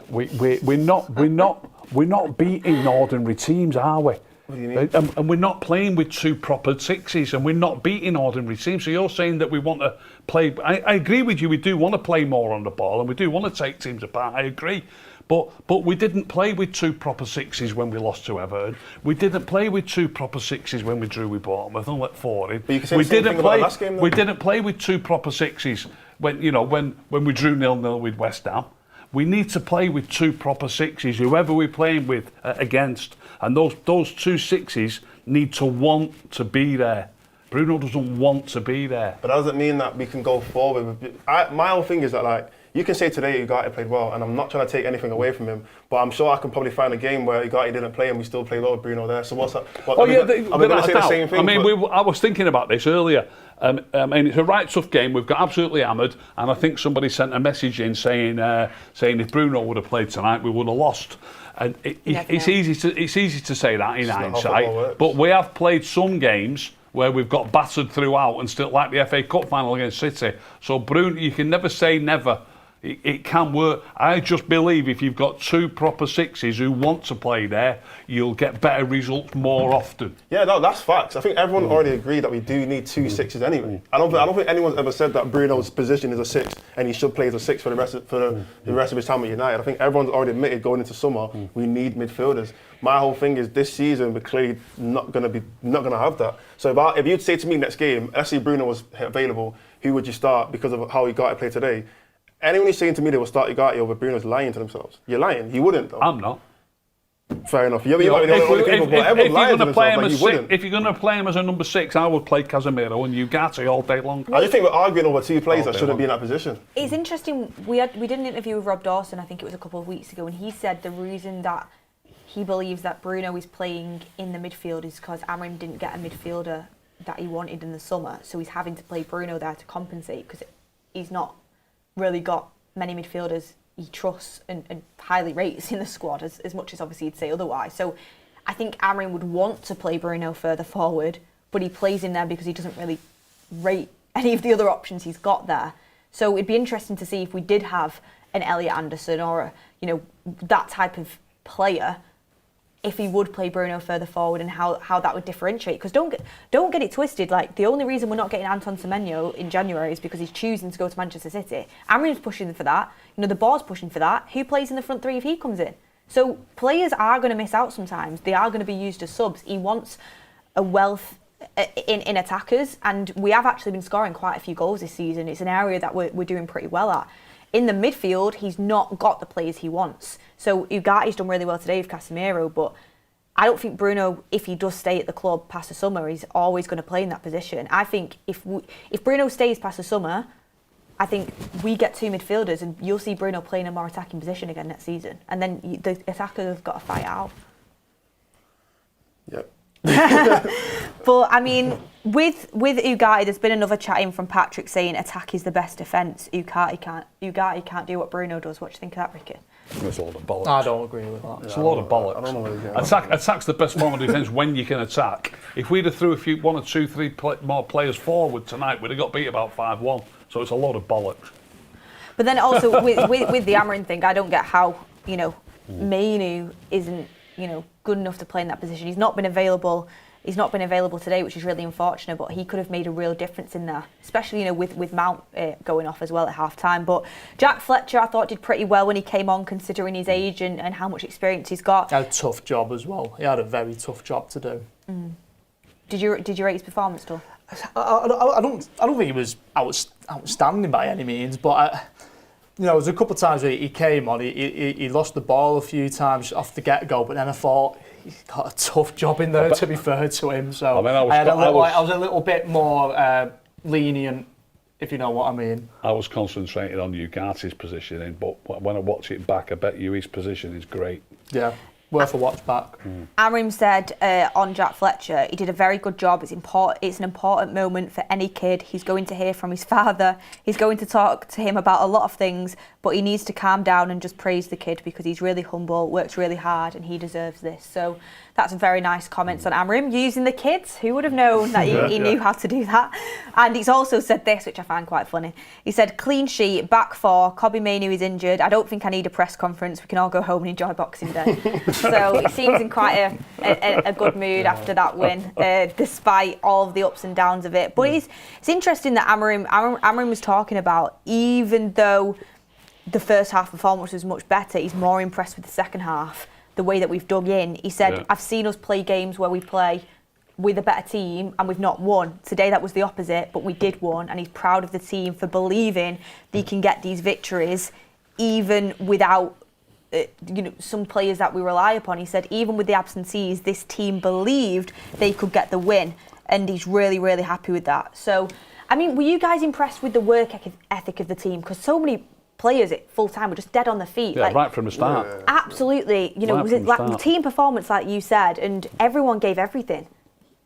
We're not beating ordinary teams, are we? What do you mean? And we're not playing with 2 proper 6s, and we're not beating ordinary teams. So you're saying that we want to play... I agree with you, we do want to play more on the ball, and we do want to take teams apart, I agree. But we didn't play with 2 proper 6s when we lost to Everton. We didn't play with 2 proper 6s when we drew with Bournemouth and let 4 in. But you can say the same thing about the last game, though. We didn't play with 2 proper 6s when we drew 0-0 with West Ham. We need to play with 2 proper 6s, whoever we're playing with against. And those 2 6s need to want to be there. Bruno doesn't want to be there. But that doesn't mean that we can go forward. My whole thing is that, like, you can say today Ugarte played well, and I'm not trying to take anything away from him, but I'm sure I can probably find a game where Ugarte didn't play and we still play well with Bruno there. So what's that? Are we going to say the same thing? I mean, I was thinking about this earlier. I mean, it's a right tough game. We've got absolutely hammered, and I think somebody sent a message in saying if Bruno would have played tonight, we would have lost. And it's easy to say that in hindsight, but we have played some games where we've got battered throughout and still, like the FA Cup final against City. So Bruno, you can never say never. It can work. I just believe if you've got 2 proper 6s who want to play there, you'll get better results more often. Yeah, no, that's facts. I think everyone already agreed that we do need 2 6s anyway. I don't think anyone's ever said that Bruno's position is a 6 and he should play as a 6 for the rest of his time at United. I think everyone's already admitted going into summer we need midfielders. My whole thing is this season we're clearly not gonna have that. So if you'd say to me next game, let's say Bruno was available, who would you start because of how he got to play today? Anyone who's saying to me they will start Ugarte over Bruno's lying to themselves. You're lying. You wouldn't, though. I'm not. Fair enough. If you're going to play him as a number 6, I would play Casemiro and Ugarte all day long. I just think we're arguing over 2 players that shouldn't be in that position. It's interesting. We did an interview with Rob Dawson, I think it was a couple of weeks ago, and he said the reason that he believes that Bruno is playing in the midfield is because Amorim didn't get a midfielder that he wanted in the summer, so he's having to play Bruno there to compensate because he's not really got many midfielders he trusts and highly rates in the squad, as much as obviously he'd say otherwise. So I think Amorim would want to play Bruno further forward, but he plays him there because he doesn't really rate any of the other options he's got there. So it'd be interesting to see if we did have an Elliot Anderson or that type of player, if he would play Bruno further forward and how that would differentiate. Because don't get it twisted, like the only reason we're not getting Anton Semenyo in January is because he's choosing to go to Manchester City. Amorim's pushing for that, the board's pushing for that. Who plays in the front 3 if he comes in? So players are going to miss out sometimes. They are going to be used as subs. He wants a wealth in attackers, and we have actually been scoring quite a few goals this season. It's an area that we're doing pretty well at. in the midfield, he's not got the players he wants. So Ugarte's done really well today with Casemiro, but I don't think Bruno, if he does stay at the club past the summer, he's always going to play in that position. I think if Bruno stays past the summer, I think we get 2 midfielders and you'll see Bruno playing a more attacking position again next season. And then the attackers have got to fight out. Yep. But I mean, with Ugarte, there's been another chat in from Patrick saying attack is the best defence. Ugarte can't do what Bruno does. What do you think of that, Ricky? It's a lot of bollocks. I don't agree with that. It's a lot of bollocks. I don't know whether Attack's the best form of defence when you can attack. If we'd have threw one or two, three more players forward tonight, we'd have got beat about 5-1. So it's a lot of bollocks. But then also with the Amorim thing, I don't get how, Mainu isn't, good enough to play in that position. He's not been available today, which is really unfortunate, but he could have made a real difference in there, especially, with Mount going off as well at half-time. But Jack Fletcher, I thought, did pretty well when he came on, considering his age and how much experience he's got. He had a tough job as well. He had a very tough job to do. Did you rate his performance, though? I don't think he was outstanding by any means, but there was a couple of times where he came on, he lost the ball a few times off the get-go, but then I thought he got a tough job in there, to be fair to him. So I was a little bit more lenient, if you know what I mean. I was concentrating on Ugarte's positioning, but when I watch it back, I bet you his position is great. Yeah. Worth a watch back. Amorim said on Jack Fletcher, he did a very good job. It's an important moment for any kid. He's going to hear from his father. He's going to talk to him about a lot of things, but he needs to calm down and just praise the kid because he's really humble, works really hard, and he deserves this. So that's very nice comments on Amorim using the kids. Who would have known that he knew how to do that? And he's also said this, which I find quite funny. He said, clean sheet, back 4, Kobbie Mainoo is injured. I don't think I need a press conference. We can all go home and enjoy Boxing Day. So he seems in quite a good mood after that win, despite all of the ups and downs of it. But it's interesting that Amorim was talking about, even though the first half performance was much better, he's more impressed with the second half, the way that we've dug in. He said, I've seen us play games where we play with a better team and we've not won. Today that was the opposite, but we did win, and he's proud of the team for believing they can get these victories even without some players that we rely upon. He said even with the absentees, this team believed they could get the win, and he's really, really happy with that. So, I mean, were you guys impressed with the work ethic of the team? Because so many players at full time were just dead on their feet. Yeah, right from the start. Yeah. Absolutely. Was it like team performance, like you said, and everyone gave everything.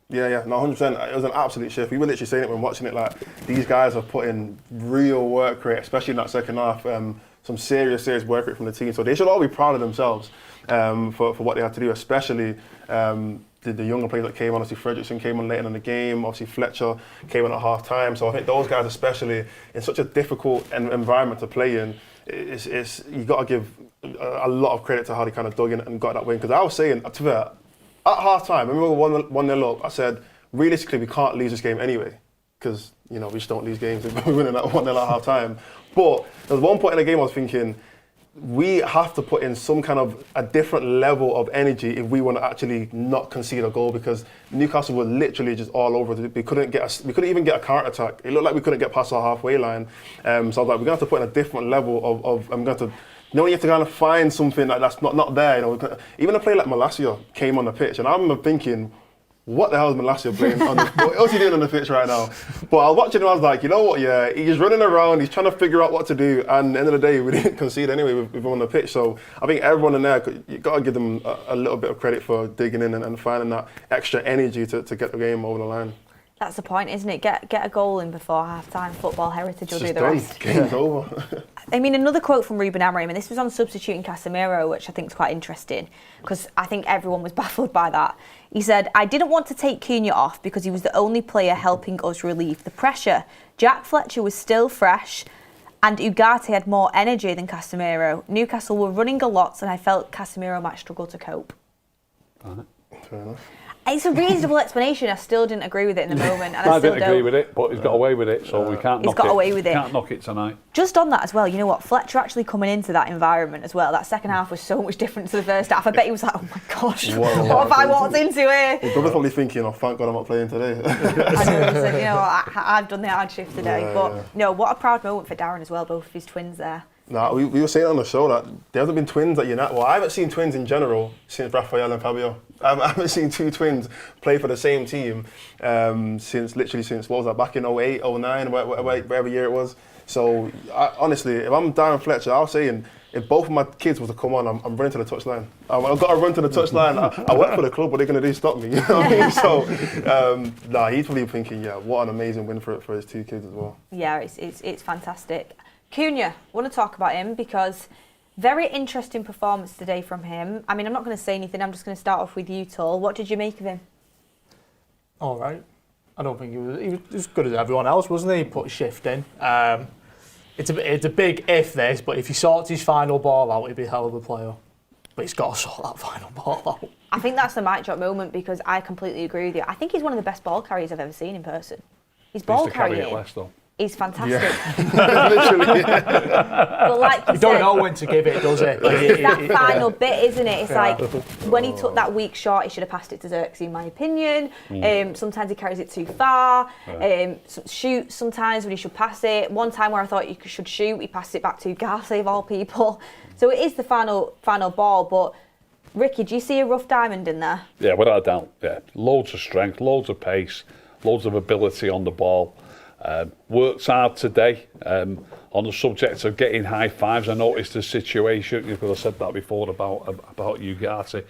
Yeah, no, 100%. It was an absolute shift. We were literally saying it when watching it, like, these guys have put in real work rate, especially in that second half. Some serious work rate from the team. So they should all be proud of themselves for what they had to do, especially the younger players that came on. Obviously, Fredrickson came on later in the game. Obviously, Fletcher came on at half-time. So I think those guys, especially in such a difficult environment to play in, you got to give a lot of credit to how they kind of dug in and got that win. Because I was saying, to be fair, at half-time, when we were 1-0 up, I said, realistically, we can't lose this game anyway. Because, we just don't lose games if we're winning at 1-0 at half-time. But there was one point in the game I was thinking, we have to put in some kind of a different level of energy if we want to actually not concede a goal, because Newcastle were literally just all over. We couldn't even get a counter attack. It looked like we couldn't get past our halfway line. So I was like, we're going to have to put in a different level of I'm going to. You have to kind of find something that's not there. Even a player like Malacia came on the pitch, and I remember thinking, what the hell is Malacia playing on the what else is he doing on the pitch right now? But I was watching him, I was like, you know what, yeah, he's running around, he's trying to figure out what to do, and at the end of the day, we didn't concede anyway with him on the pitch. So I think everyone in there, you got to give them a little bit of credit for digging in and finding that extra energy to get the game over the line. That's the point, isn't it? Get a goal in before half-time. Football heritage will do the rest. Game's over. I mean, another quote from Ruben Amorim, and this was on substituting Casemiro, which I think is quite interesting, because I think everyone was baffled by that. He said, I didn't want to take Cunha off because he was the only player helping us relieve the pressure. Jack Fletcher was still fresh, and Ugarte had more energy than Casemiro. Newcastle were running a lot, and I felt Casemiro might struggle to cope. Fair enough. It's a reasonable explanation. I still didn't agree with it in the moment. And I didn't agree with it, but he's got away with it, so we can't knock it. He's got away with it. Can't knock it tonight. Just on that as well, you know what? Fletcher actually coming into that environment as well. That second half was so much different to the first half. I bet he was like, oh my gosh, what have I walked into here? He's probably thinking, oh, thank God I'm not playing today. I know, he said, I've done the hard shift today. But no, what a proud moment for Darren as well, both of his twins there. Nah, we were saying on the show that there hasn't been twins at United. Well, I haven't seen twins in general since Rafael and Fabio. I haven't seen two twins play for the same team since what was that, back in 08, 09, whatever year it was. So, honestly, if I'm Darren Fletcher, I'll say, if both of my kids were to come on, I'm running to the touchline. I've got to run to the touchline. I work for the club, what are they going to do, stop me? You know what I mean? So, he's probably thinking, what an amazing win for his two kids as well. Yeah, it's fantastic. Cunha, I want to talk about him because very interesting performance today from him. I mean, I'm not going to say anything. I'm just going to start off with you, Tul. What did you make of him? All right. I don't think he was as good as everyone else, wasn't he? He put a shift in. It's a big if this, but if he sorts his final ball out, he'd be a hell of a player. But he's got to sort that final ball out. I think that's the mic drop moment because I completely agree with you. I think he's one of the best ball carriers I've ever seen in person. His ball carrying. He's fantastic. Yeah. Literally, But like you don't know when to give it, does it? It's that final bit, isn't it? It's like when he took that weak shot, he should have passed it to Xerxes, in my opinion. Sometimes he carries it too far. Shoots sometimes when he should pass it. One time where I thought he should shoot, he passed it back to Ugarte of all people. So it is the final ball. But Ricky, do you see a rough diamond in there? Yeah, without a doubt. Yeah, loads of strength, loads of pace, loads of ability on the ball. Worked hard today on the subject of getting high fives. I noticed the situation, because I said that before about Ugarte.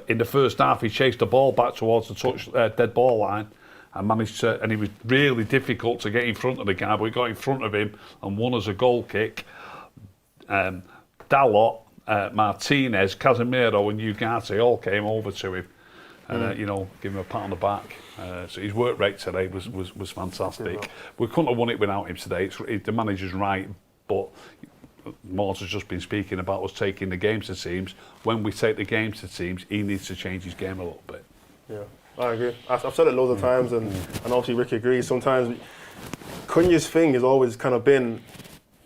In the first half, he chased the ball back towards the dead ball line and managed to, and it was really difficult to get in front of the guy, but he got in front of him and won as a goal kick. Dalot, Martinez, Casemiro and Ugarte all came over to him and give him a pat on the back. So his work rate today was fantastic. Yeah. We couldn't have won it without him today. The manager's right, but Mordzs has just been speaking about us taking the game to teams. When we take the game to teams, he needs to change his game a little bit. Yeah, I agree. I've said it loads of times, and obviously Ricky agrees. Sometimes Cunha's thing has always kind of been,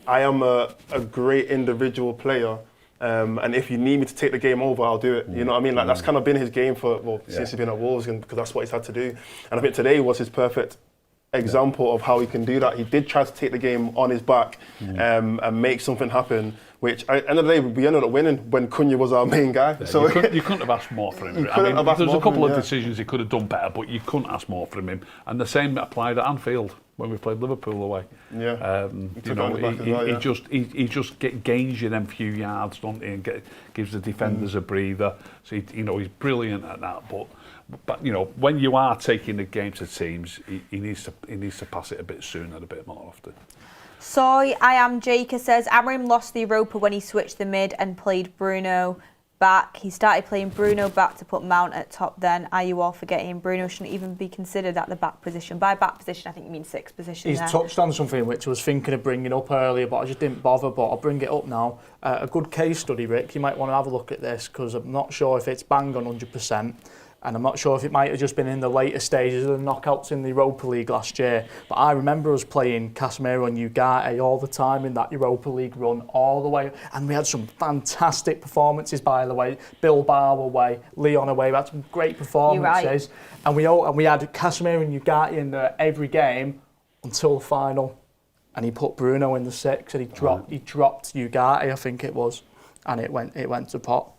I am a great individual player. And if you need me to take the game over, I'll do it. You know what I mean? Like that's kind of been his game since he's been at Wolves, because that's what he's had to do. And I think today was his perfect example of how he can do that. He did try to take the game on his back and make something happen, which at the end of the day, we ended up winning when Cunha was our main guy. Yeah, so you couldn't have asked more from him. There's a couple of decisions he could have done better, but you couldn't ask more from him. And the same applied at Anfield when we played Liverpool away. Yeah. He just gains you them few yards, don't he, and gives the defenders a breather. So he's brilliant at that. But when you are taking the game to teams, he needs to pass it a bit sooner, a bit more often. Soy I am Jaker says Amorim lost the Europa when he switched the mid and played Bruno back. He started playing Bruno back to put Mount at top then. Are you all forgetting Bruno shouldn't even be considered at the back position? By back position, I think you mean sixth position. He's touched on something which I was thinking of bringing up earlier, but I just didn't bother, but I'll bring it up now. A good case study, Rick. You might want to have a look at this because I'm not sure if it's bang on 100%. And I'm not sure if it might have just been in the later stages of the knockouts in the Europa League last year. But I remember us playing Casemiro and Ugarte all the time in that Europa League run all the way. And we had some fantastic performances, by the way. Bilbao away, Lyon away. We had some great performances. Right. And we had Casemiro and Ugarte in there every game until the final. And he put Bruno in the six and he dropped Ugarte, I think it was. And it went to pot.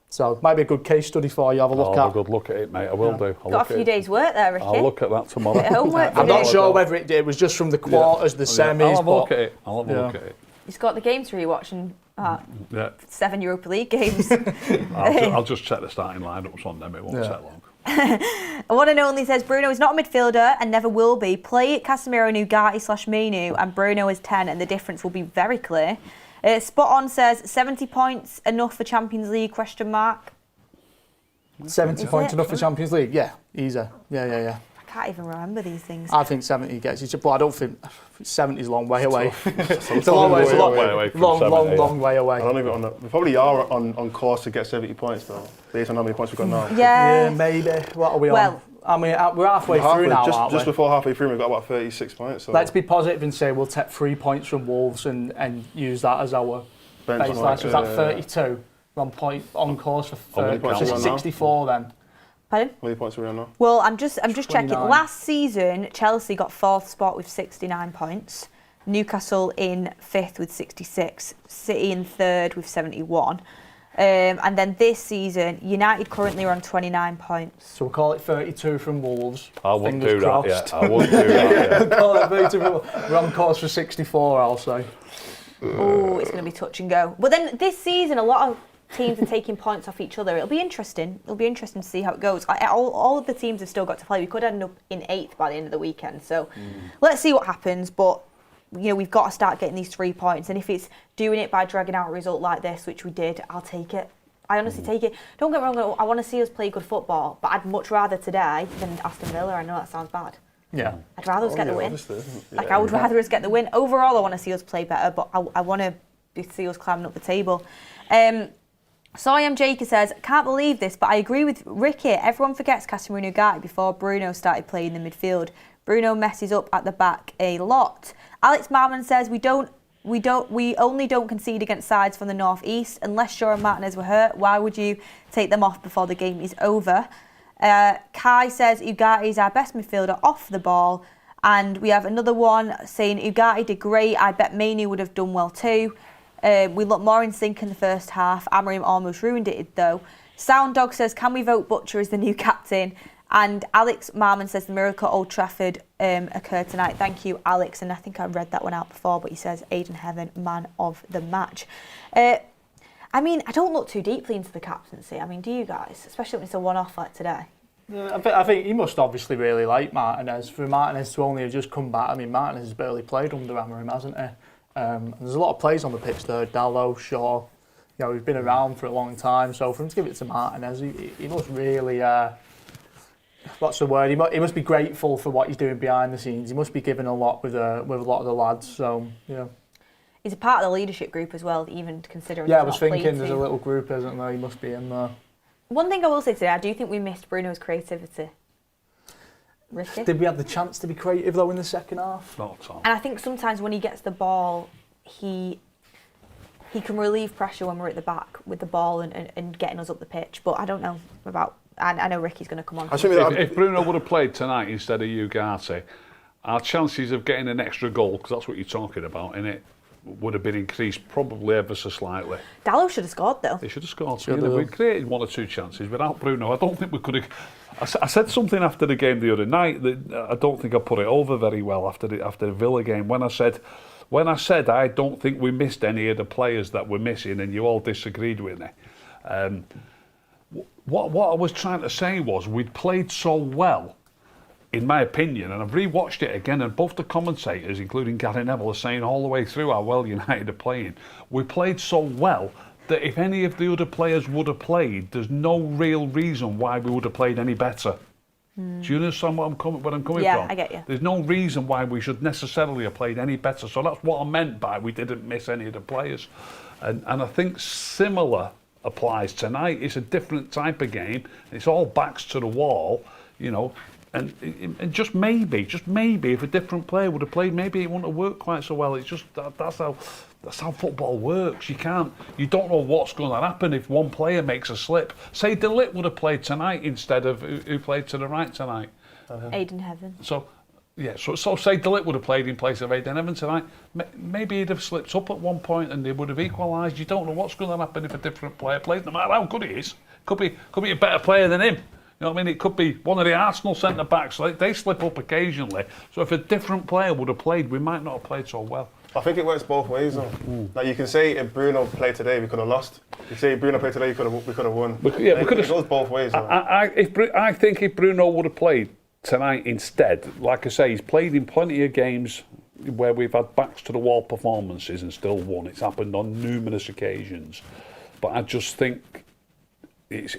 So it might be a good case study for you. Have a look at. I'll have a good look at it, mate. I will do. Got a few days' work there, Ricky. I'll look at that tomorrow. I'm not sure whether it was just from the quarters, the semis. I'll have a look at it. I'll have a look at it. He's got the games to rewatch and 7 Europa League games. I'll just check the starting lineups on them. It won't take long. One and only says Bruno is not a midfielder and never will be. Play Casemiro, Ugarte / Menu, and Bruno is 10, and the difference will be very clear. Spot on says 70 points enough for Champions League ? 70 points enough for Champions League? Yeah, easy. Yeah. I can't even remember these things. I think 70 gets you, but I don't think 70 is a long way away. It's a long way away. Long way away. I don't even we probably are on course to get 70 points though, based on how many points we've got now. Yeah, maybe. What are we on? I mean, we're halfway through now, aren't we? Just before halfway through, we've got about 36 points. So. Let's be positive and say we'll take 3 points from Wolves and use that as our baseline. So is that 32? We're on course for 30. So 64 then. Pardon? How many points are we on now? Well, I'm just checking. Last season, Chelsea got 4th spot with 69 points. Newcastle in 5th with 66, City in 3rd with 71. And then this season, United currently are on 29 points. So we'll call it 32 from Wolves. I wouldn't Fingers do crossed. that yet. I wouldn't do that yet. We'll call it 32 from Wolves. We're on course for 64, I'll say. Oh, it's going to be touch and go. But then this season, a lot of teams are taking points off each other. It'll be interesting. It'll be interesting to see how it goes. All of the teams have still got to play. We could end up in 8th by the end of the weekend. So let's see what happens. But we've got to start getting these 3 points. And if it's doing it by dragging out a result like this, which we did, I'll take it. I honestly take it. Don't get me wrong, I want to see us play good football, but I'd much rather today than Aston Villa. I know that sounds bad. Yeah. I'd rather us get the win. Obviously. I would rather us get the win. Overall, I want to see us play better, but I want to see us climbing up the table. Soyam Jaker says, can't believe this, but I agree with Ricky. Everyone forgets Casemiro and Ugarte before Bruno started playing in the midfield. Bruno messes up at the back a lot. Alex Marman says, we only don't concede against sides from the North East. Unless Shaw and Martinez were hurt, why would you take them off before the game is over? Kai says Ugarte is our best midfielder off the ball. And we have another one saying Ugarte did great. I bet Mainoo would have done well too. We looked more in sync in the first half. Amorim almost ruined it though. Sound Dog says, can we vote Butcher as the new captain? And Alex Marman says the miracle at Old Trafford occurred tonight. Thank you, Alex. And I think I read that one out before, but he says Ayden Heaven, man of the match. I don't look too deeply into the captaincy. Do you guys? Especially when it's a one-off like today. I think he must obviously really like Martinez. For Martinez to only have just come back, Martinez has barely played under Amorim, hasn't he? There's a lot of players on the pitch there. Dallo, Shaw, he's been around for a long time. So for him to give it to Martinez, he must really... what's the word? He must be grateful for what he's doing behind the scenes. He must be giving a lot with a lot of the lads. So he's a part of the leadership group as well, even considering. Yeah, I was thinking there's a little group, isn't there? He must be in there. One thing I will say today, I do think we missed Bruno's creativity. Ricky? Did we have the chance to be creative though in the second half? Not at all. And I think sometimes when he gets the ball, he can relieve pressure when we're at the back with the ball and getting us up the pitch. But I don't know about. I know Ricky's going to come on. If Bruno would have played tonight instead of Ugarte, our chances of getting an extra goal, because that's what you're talking about, innit, would have been increased probably ever so slightly. Dallo should have scored though. He should have scored. We created 1 or 2 chances without Bruno. I don't think we could have. I said something after the game the other night that I don't think I put it over very well after the Villa game when I said I don't think we missed any of the players that we're missing, and you all disagreed with me. What I was trying to say was we'd played so well, in my opinion, and I've rewatched it again, and both the commentators, including Gary Neville, are saying all the way through how well United are playing. We played so well that if any of the other players would have played, there's no real reason why we would have played any better. Do you understand where I'm coming from? Yeah, I get you. There's no reason why we should necessarily have played any better. So that's what I meant by we didn't miss any of the players. And I think similar applies tonight. It's a different type of game. It's all backs to the wall, and just maybe if a different player would have played, maybe it wouldn't have worked quite so well. It's just that's how football works. You don't know what's going to happen if one player makes a slip. Say De Ligt would have played tonight instead of who played to the right tonight. Ayden Heaven. So say De Ligt would have played in place of Ayden Heaven tonight. Maybe he'd have slipped up at one point and they would have equalised. You don't know what's going to happen if a different player plays. No matter how good he is, could be a better player than him. You know what I mean? It could be one of the Arsenal centre backs. They slip up occasionally. So if a different player would have played, we might not have played so well. I think it works both ways though. Like you can say if Bruno played today, we could have lost. You say if Bruno played today, we could have won. We could have. It goes both ways. I think if Bruno would have played tonight instead, like I say, he's played in plenty of games where we've had backs to the wall performances and still won. It's happened on numerous occasions. But I just think it's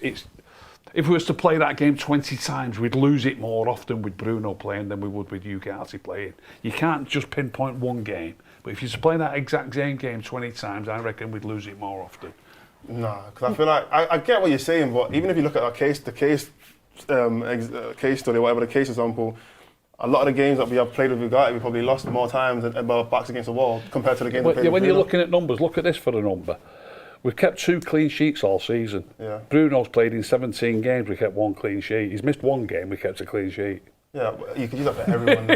if we was to play that game 20 times, we'd lose it more often with Bruno playing than we would with Ugarte playing. You can't just pinpoint one game. But if you to play that exact same game 20 times, I reckon we'd lose it more often. No, because I feel like I get what you're saying, but even if you look at the case study, whatever the case example, a lot of the games that we have played with Ugarte, we probably lost more times and our backs against the wall compared to the games we played with when Bruno. you're looking at numbers, look at this for a number. We've kept 2 clean sheets all season. Yeah. Bruno's played in 17 games, we kept 1 clean sheet. He's missed 1 game, we kept a clean sheet. Yeah, you could use that for everyone.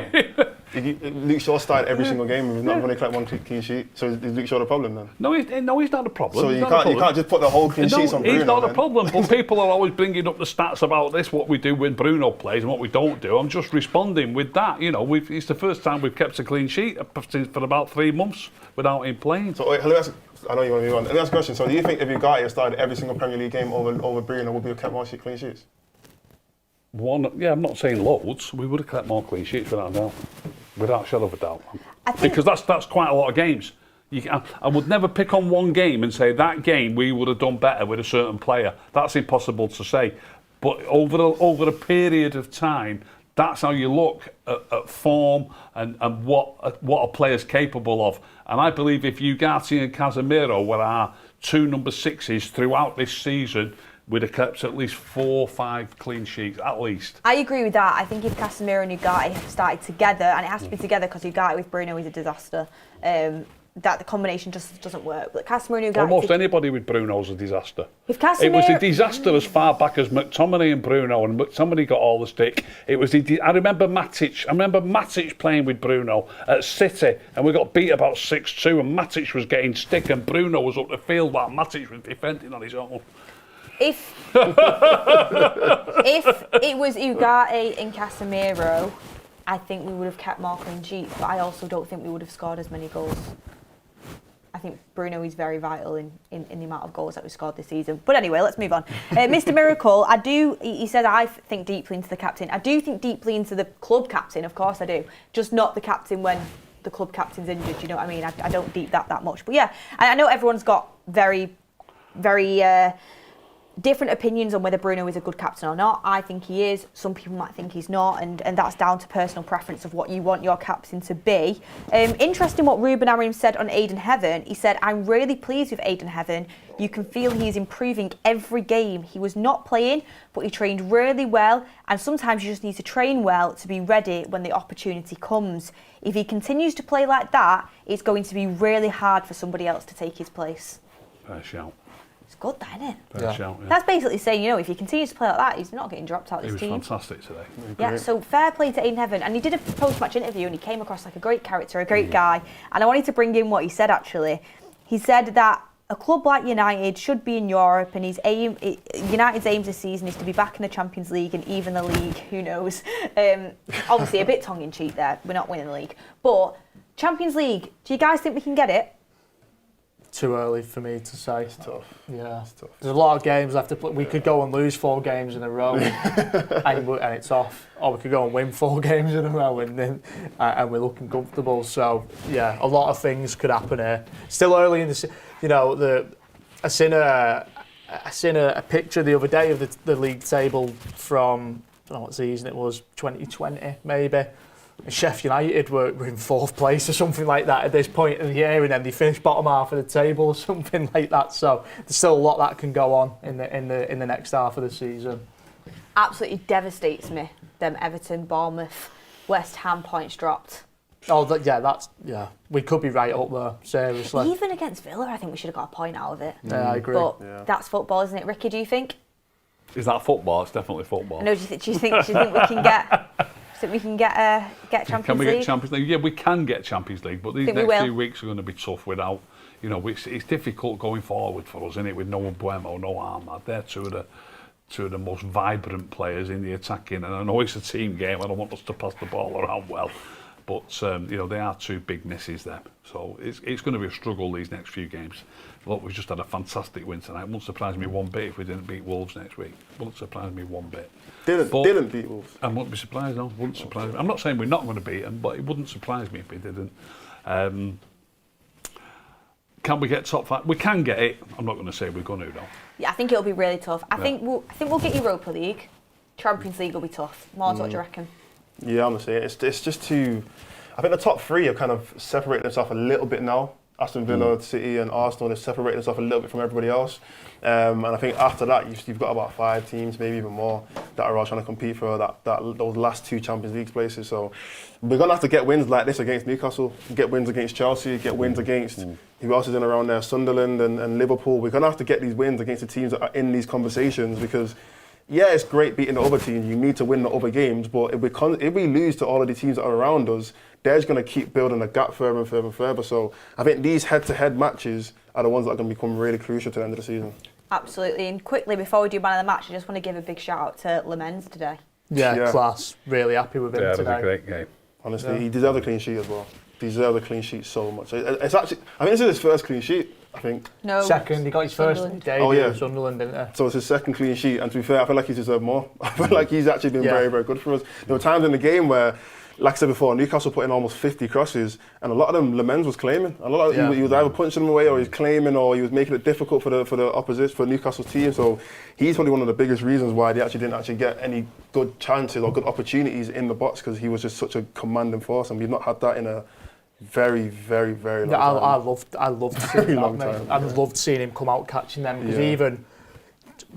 Luke Shaw started every single game and we've not only collect one clean sheet. So is Luke Shaw the problem then? No, he's not the problem. So you can't just put the whole clean sheets on Bruno. He's not the problem. But people are always bringing up the stats about this, what we do when Bruno plays and what we don't do. I'm just responding with that. You know, it's the first time we've kept a clean sheet for about 3 months without him playing. So wait, I know you want to move on. Let me ask a question. So do you think if Ugarte had started every single Premier League game over Bruno, would we have kept more clean sheets? I'm not saying loads. We would have kept more clean sheets without a doubt. Without a shadow of a doubt. Because that's quite a lot of games. I would never pick on one game and say that game we would have done better with a certain player. That's impossible to say. But over a period of time, that's how you look at form and what a player's capable of. And I believe if Ugarte and Casemiro were our 2 number 6s throughout this season, we'd have kept at least 4 or 5 clean sheets, at least. I agree with that. I think if Casemiro and Ugarte have started together, and it has to be together because Ugarte with Bruno is a disaster, that the combination just doesn't work. But Casemiro and Ugarte... Almost anybody with Bruno's a disaster. If Casemiro... It was a disaster as far back as McTominay and Bruno, and McTominay got all the stick. It was I remember Matic playing with Bruno at City, and we got beat about 6-2, and Matic was getting stick, and Bruno was up the field while Matic was defending on his own. If it was Ugarte and Casemiro, I think we would have kept more clean sheets, but I also don't think we would have scored as many goals. I think Bruno is very vital in the amount of goals that we scored this season. But anyway, let's move on. Mr. Miracle, he said I think deeply into the captain. I do think deeply into the club captain, of course I do. Just not the captain when the club captain's injured, you know what I mean? I don't deep that much. But yeah, I know everyone's got very, very... different opinions on whether Bruno is a good captain or not. I think he is. Some people might think he's not, and that's down to personal preference of what you want your captain to be. Interesting what Ruben Amorim said on Ayden Heaven. He said, I'm really pleased with Ayden Heaven. You can feel he is improving every game. He was not playing, but he trained really well, and sometimes you just need to train well to be ready when the opportunity comes. If he continues to play like that, it's going to be really hard for somebody else to take his place. Fair shout. It's good, that, isn't it? Fair shout, yeah. That's basically saying, if he continues to play like that, he's not getting dropped out of his team. He was fantastic today. Yeah, so fair play to Ayden Heaven. And he did a post-match interview and he came across like a great character, a great guy. And I wanted to bring in what he said, actually. He said that a club like United should be in Europe, and United's aim this season is to be back in the Champions League and even the league. Who knows? Obviously, a bit tongue-in-cheek there. We're not winning the league. But Champions League, do you guys think we can get it? Too early for me to say. It's tough. Yeah, it's tough. There's a lot of games left to play. We could go and lose 4 games in a row, and it's off. Or we could go and win 4 games in a row, and we're looking comfortable. So yeah, a lot of things could happen here. Still early in the, I seen a picture the other day of the league table from I don't know what season it was, 2020 maybe. Sheffield United were in 4th place or something like that at this point in the year, and then they finished bottom half of the table or something like that. So there's still a lot that can go on in the next half of the season. Absolutely devastates me. Them Everton, Bournemouth, West Ham points dropped. Oh, we could be right up there, seriously. Even against Villa, I think we should have got a point out of it. Yeah, I agree. But that's football, isn't it, Ricky? Do you think? Is that football? It's definitely football. No, do you think we can get? So we can get Champions League? Can we get Champions League? Yeah, we can get Champions League, but these next few weeks are going to be tough without, it's difficult going forward for us, isn't it? With no Bueno, no Ahmad. They're two of the most vibrant players in the attacking, and I know it's a team game. I don't want us to pass the ball around well, but they are 2 big misses there. So it's going to be a struggle these next few games. Look, we've just had a fantastic win tonight. It wouldn't surprise me one bit if we didn't beat Wolves next week. Wouldn't surprise me one bit. Didn't beat Wolves. I wouldn't be surprised, no. Wouldn't surprise me. I'm not saying we're not going to beat them, but it wouldn't surprise me if we didn't. Can we get top 5? We can get it. I'm not going to say we're going to, though. Yeah, I think it'll be really tough. I think we'll get Europa League. Champions League will be tough. Mordzs, what do you reckon? Yeah, I'm going to say it. It's just too... I think the top 3 have kind of separated themselves a little bit now. Aston Villa, City and Arsenal have separated themselves a little bit from everybody else. And I think after that, you've got about 5 teams, maybe even more, that are all trying to compete for those last 2 Champions League places. So we're going to have to get wins like this against Newcastle, get wins against Chelsea, get wins against who else is in around there, Sunderland and Liverpool. We're going to have to get these wins against the teams that are in these conversations, because yeah, it's great beating the other teams. You need to win the other games, but if we lose to all of the teams that are around us, they're just going to keep building the gap further and further and further. So I think these head-to-head matches are the ones that are going to become really crucial to the end of the season. Absolutely. And quickly, before we do man of the match, I just want to give a big shout out to Lammens today. Yeah, class. Really happy with him today. It was a great game. Honestly, he deserved a clean sheet as well. Deserved a clean sheet so much. It's actually, I think this is his first clean sheet, I think. No. Second, he got his first debut at Sunderland, didn't he? So it's his second clean sheet, and to be fair, I feel like he's deserved more. I feel like he's actually been very, very good for us. There were times in the game where, like I said before, Newcastle put in almost 50 crosses, and a lot of them Lammens was claiming. A lot of he was either punching them away, or he was claiming, or he was making it difficult for the opposition, for Newcastle's team. So he's probably one of the biggest reasons why they actually didn't get any good chances or good opportunities in the box, because he was just such a commanding force, and we've not had that in a very, very, very long time. I loved seeing that, mate. I loved seeing him come out catching them, because even,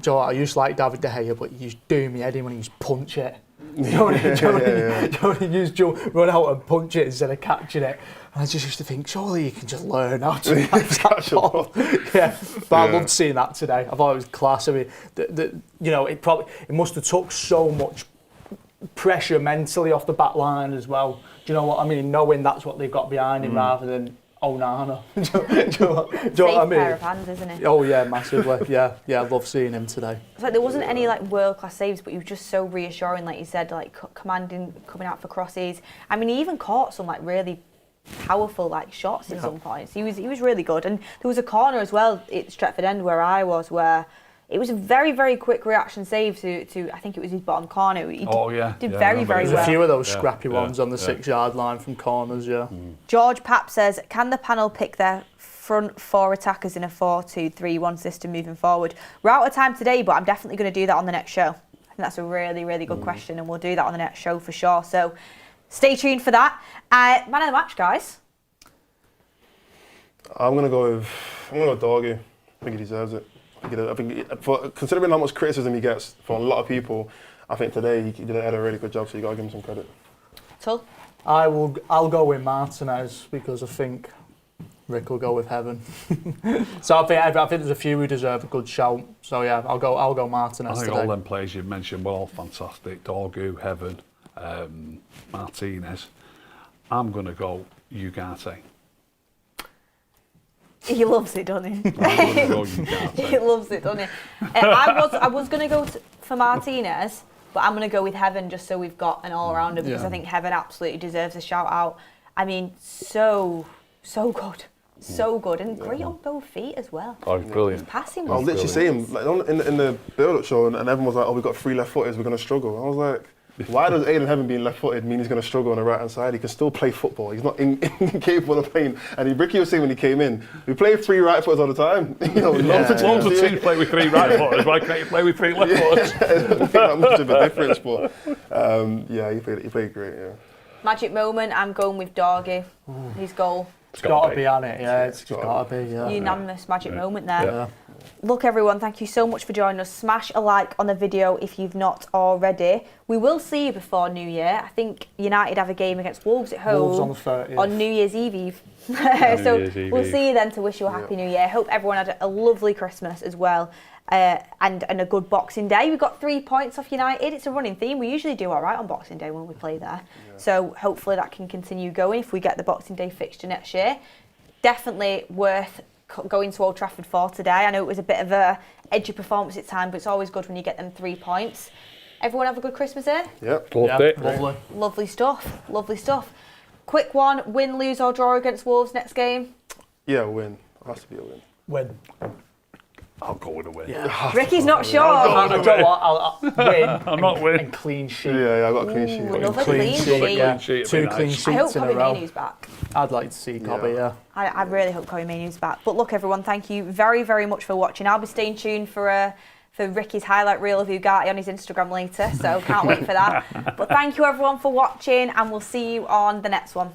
Joe, I used to like David De Gea, but he used to do me head in when he used to punch it. He used to run out and punch it instead of catching it. And I just used to think, surely you can just learn how to catch that ball. But I loved seeing that today. I thought it was class. I mean, it must have took so much pressure mentally off the back line as well. Do you know what I mean? Knowing that's what they've got behind him rather than Onana. do you know what I mean? Pair of hands, isn't it? Oh yeah, massively. Yeah, I love seeing him today. It's like there wasn't any like world-class saves, but he was just so reassuring, like you said, like commanding, coming out for crosses. I mean, he even caught some like really powerful like shots at some points. He was really good. And there was a corner as well at Stretford End where I was, where it was a very, very quick reaction save to I think it was his bottom corner. He did very, very well. There's a few of those scrappy ones on the 6-yard line from corners, George Papp says, can the panel pick their front four attackers in a 4-2-3-1 system moving forward? We're out of time today, but I'm definitely going to do that on the next show. I think that's a really, really good question, and we'll do that on the next show for sure. So stay tuned for that. Man of the match, guys. I'm going to go with Dorgu. I think he deserves it. I think considering how much criticism he gets from a lot of people, I think today he did a really good job, so you got to give him some credit. Tul? I'll go with Martinez, because I think Rick will go with Heaven. So I think there's a few who deserve a good shout. So yeah, I'll go Martinez I think today. all them players you've mentioned were all fantastic. Dorgu, Heaven, Martinez. I'm going to go Ugarte. He loves it, doesn't he? He loves it, doesn't he? I was going to go for Martinez, but I'm going to go with Heaven just so we've got an all-rounder, because I think Heaven absolutely deserves a shout-out. I mean, so good. So good, and great on both feet as well. Oh, brilliant. His passing I was was literally saying, like, in the build-up show, and everyone was like, we've got 3 left-footers, we're going to struggle. I was like, why does Ayden Heaven being left-footed mean he's going to struggle on the right-hand side? He can still play football. He's not incapable of playing. And Ricky was saying when he came in, we play 3 right-footers all the time. Loads of teams play with 3 right-footers. Why can't you play with 3 left-footers? I don't think that much of a difference, but he played great. Yeah. Magic moment. I'm going with Dorgu. His goal. It's got to be on it. Yeah, it's got to be. Yeah. Unanimous magic moment there. Yeah. Look, everyone, thank you so much for joining us. Smash a like on the video if you've not already. We will see you before New Year. I think United have a game against Wolves at home. Wolves on the 30th. On New Year's Eve. So we'll see you then to wish you a happy New Year. Hope everyone had a lovely Christmas as well. And a good Boxing Day. We got 3 points off United. It's a running theme. We usually do all right on Boxing Day when we play there. Yeah. So hopefully that can continue going if we get the Boxing Day fixture next year. Definitely worth going to Old Trafford for today. I know it was a bit of a edgy performance at time, but it's always good when you get them 3 points. Everyone have a good Christmas here? Yep. Loved it. Lovely. Lovely stuff. Lovely stuff. Quick one, win, lose or draw against Wolves next game? Yeah, win. It has to be a win. Win. I'll go with a win. Yeah. Ricky's not sure. I'll win. I'm not winning. And clean sheet. Yeah, I got a clean sheet. Another clean sheet. Yeah. Sheet 2 nice. clean sheets I hope in a Kobe row. Mainoo's back. I'd like to see Kobe, yeah. I really hope Kobe Mainoo's back. But look, everyone, thank you very, very much for watching. I'll be staying tuned for Ricky's highlight reel of Ugarte on his Instagram later, so can't wait for that. But thank you, everyone, for watching, and we'll see you on the next one.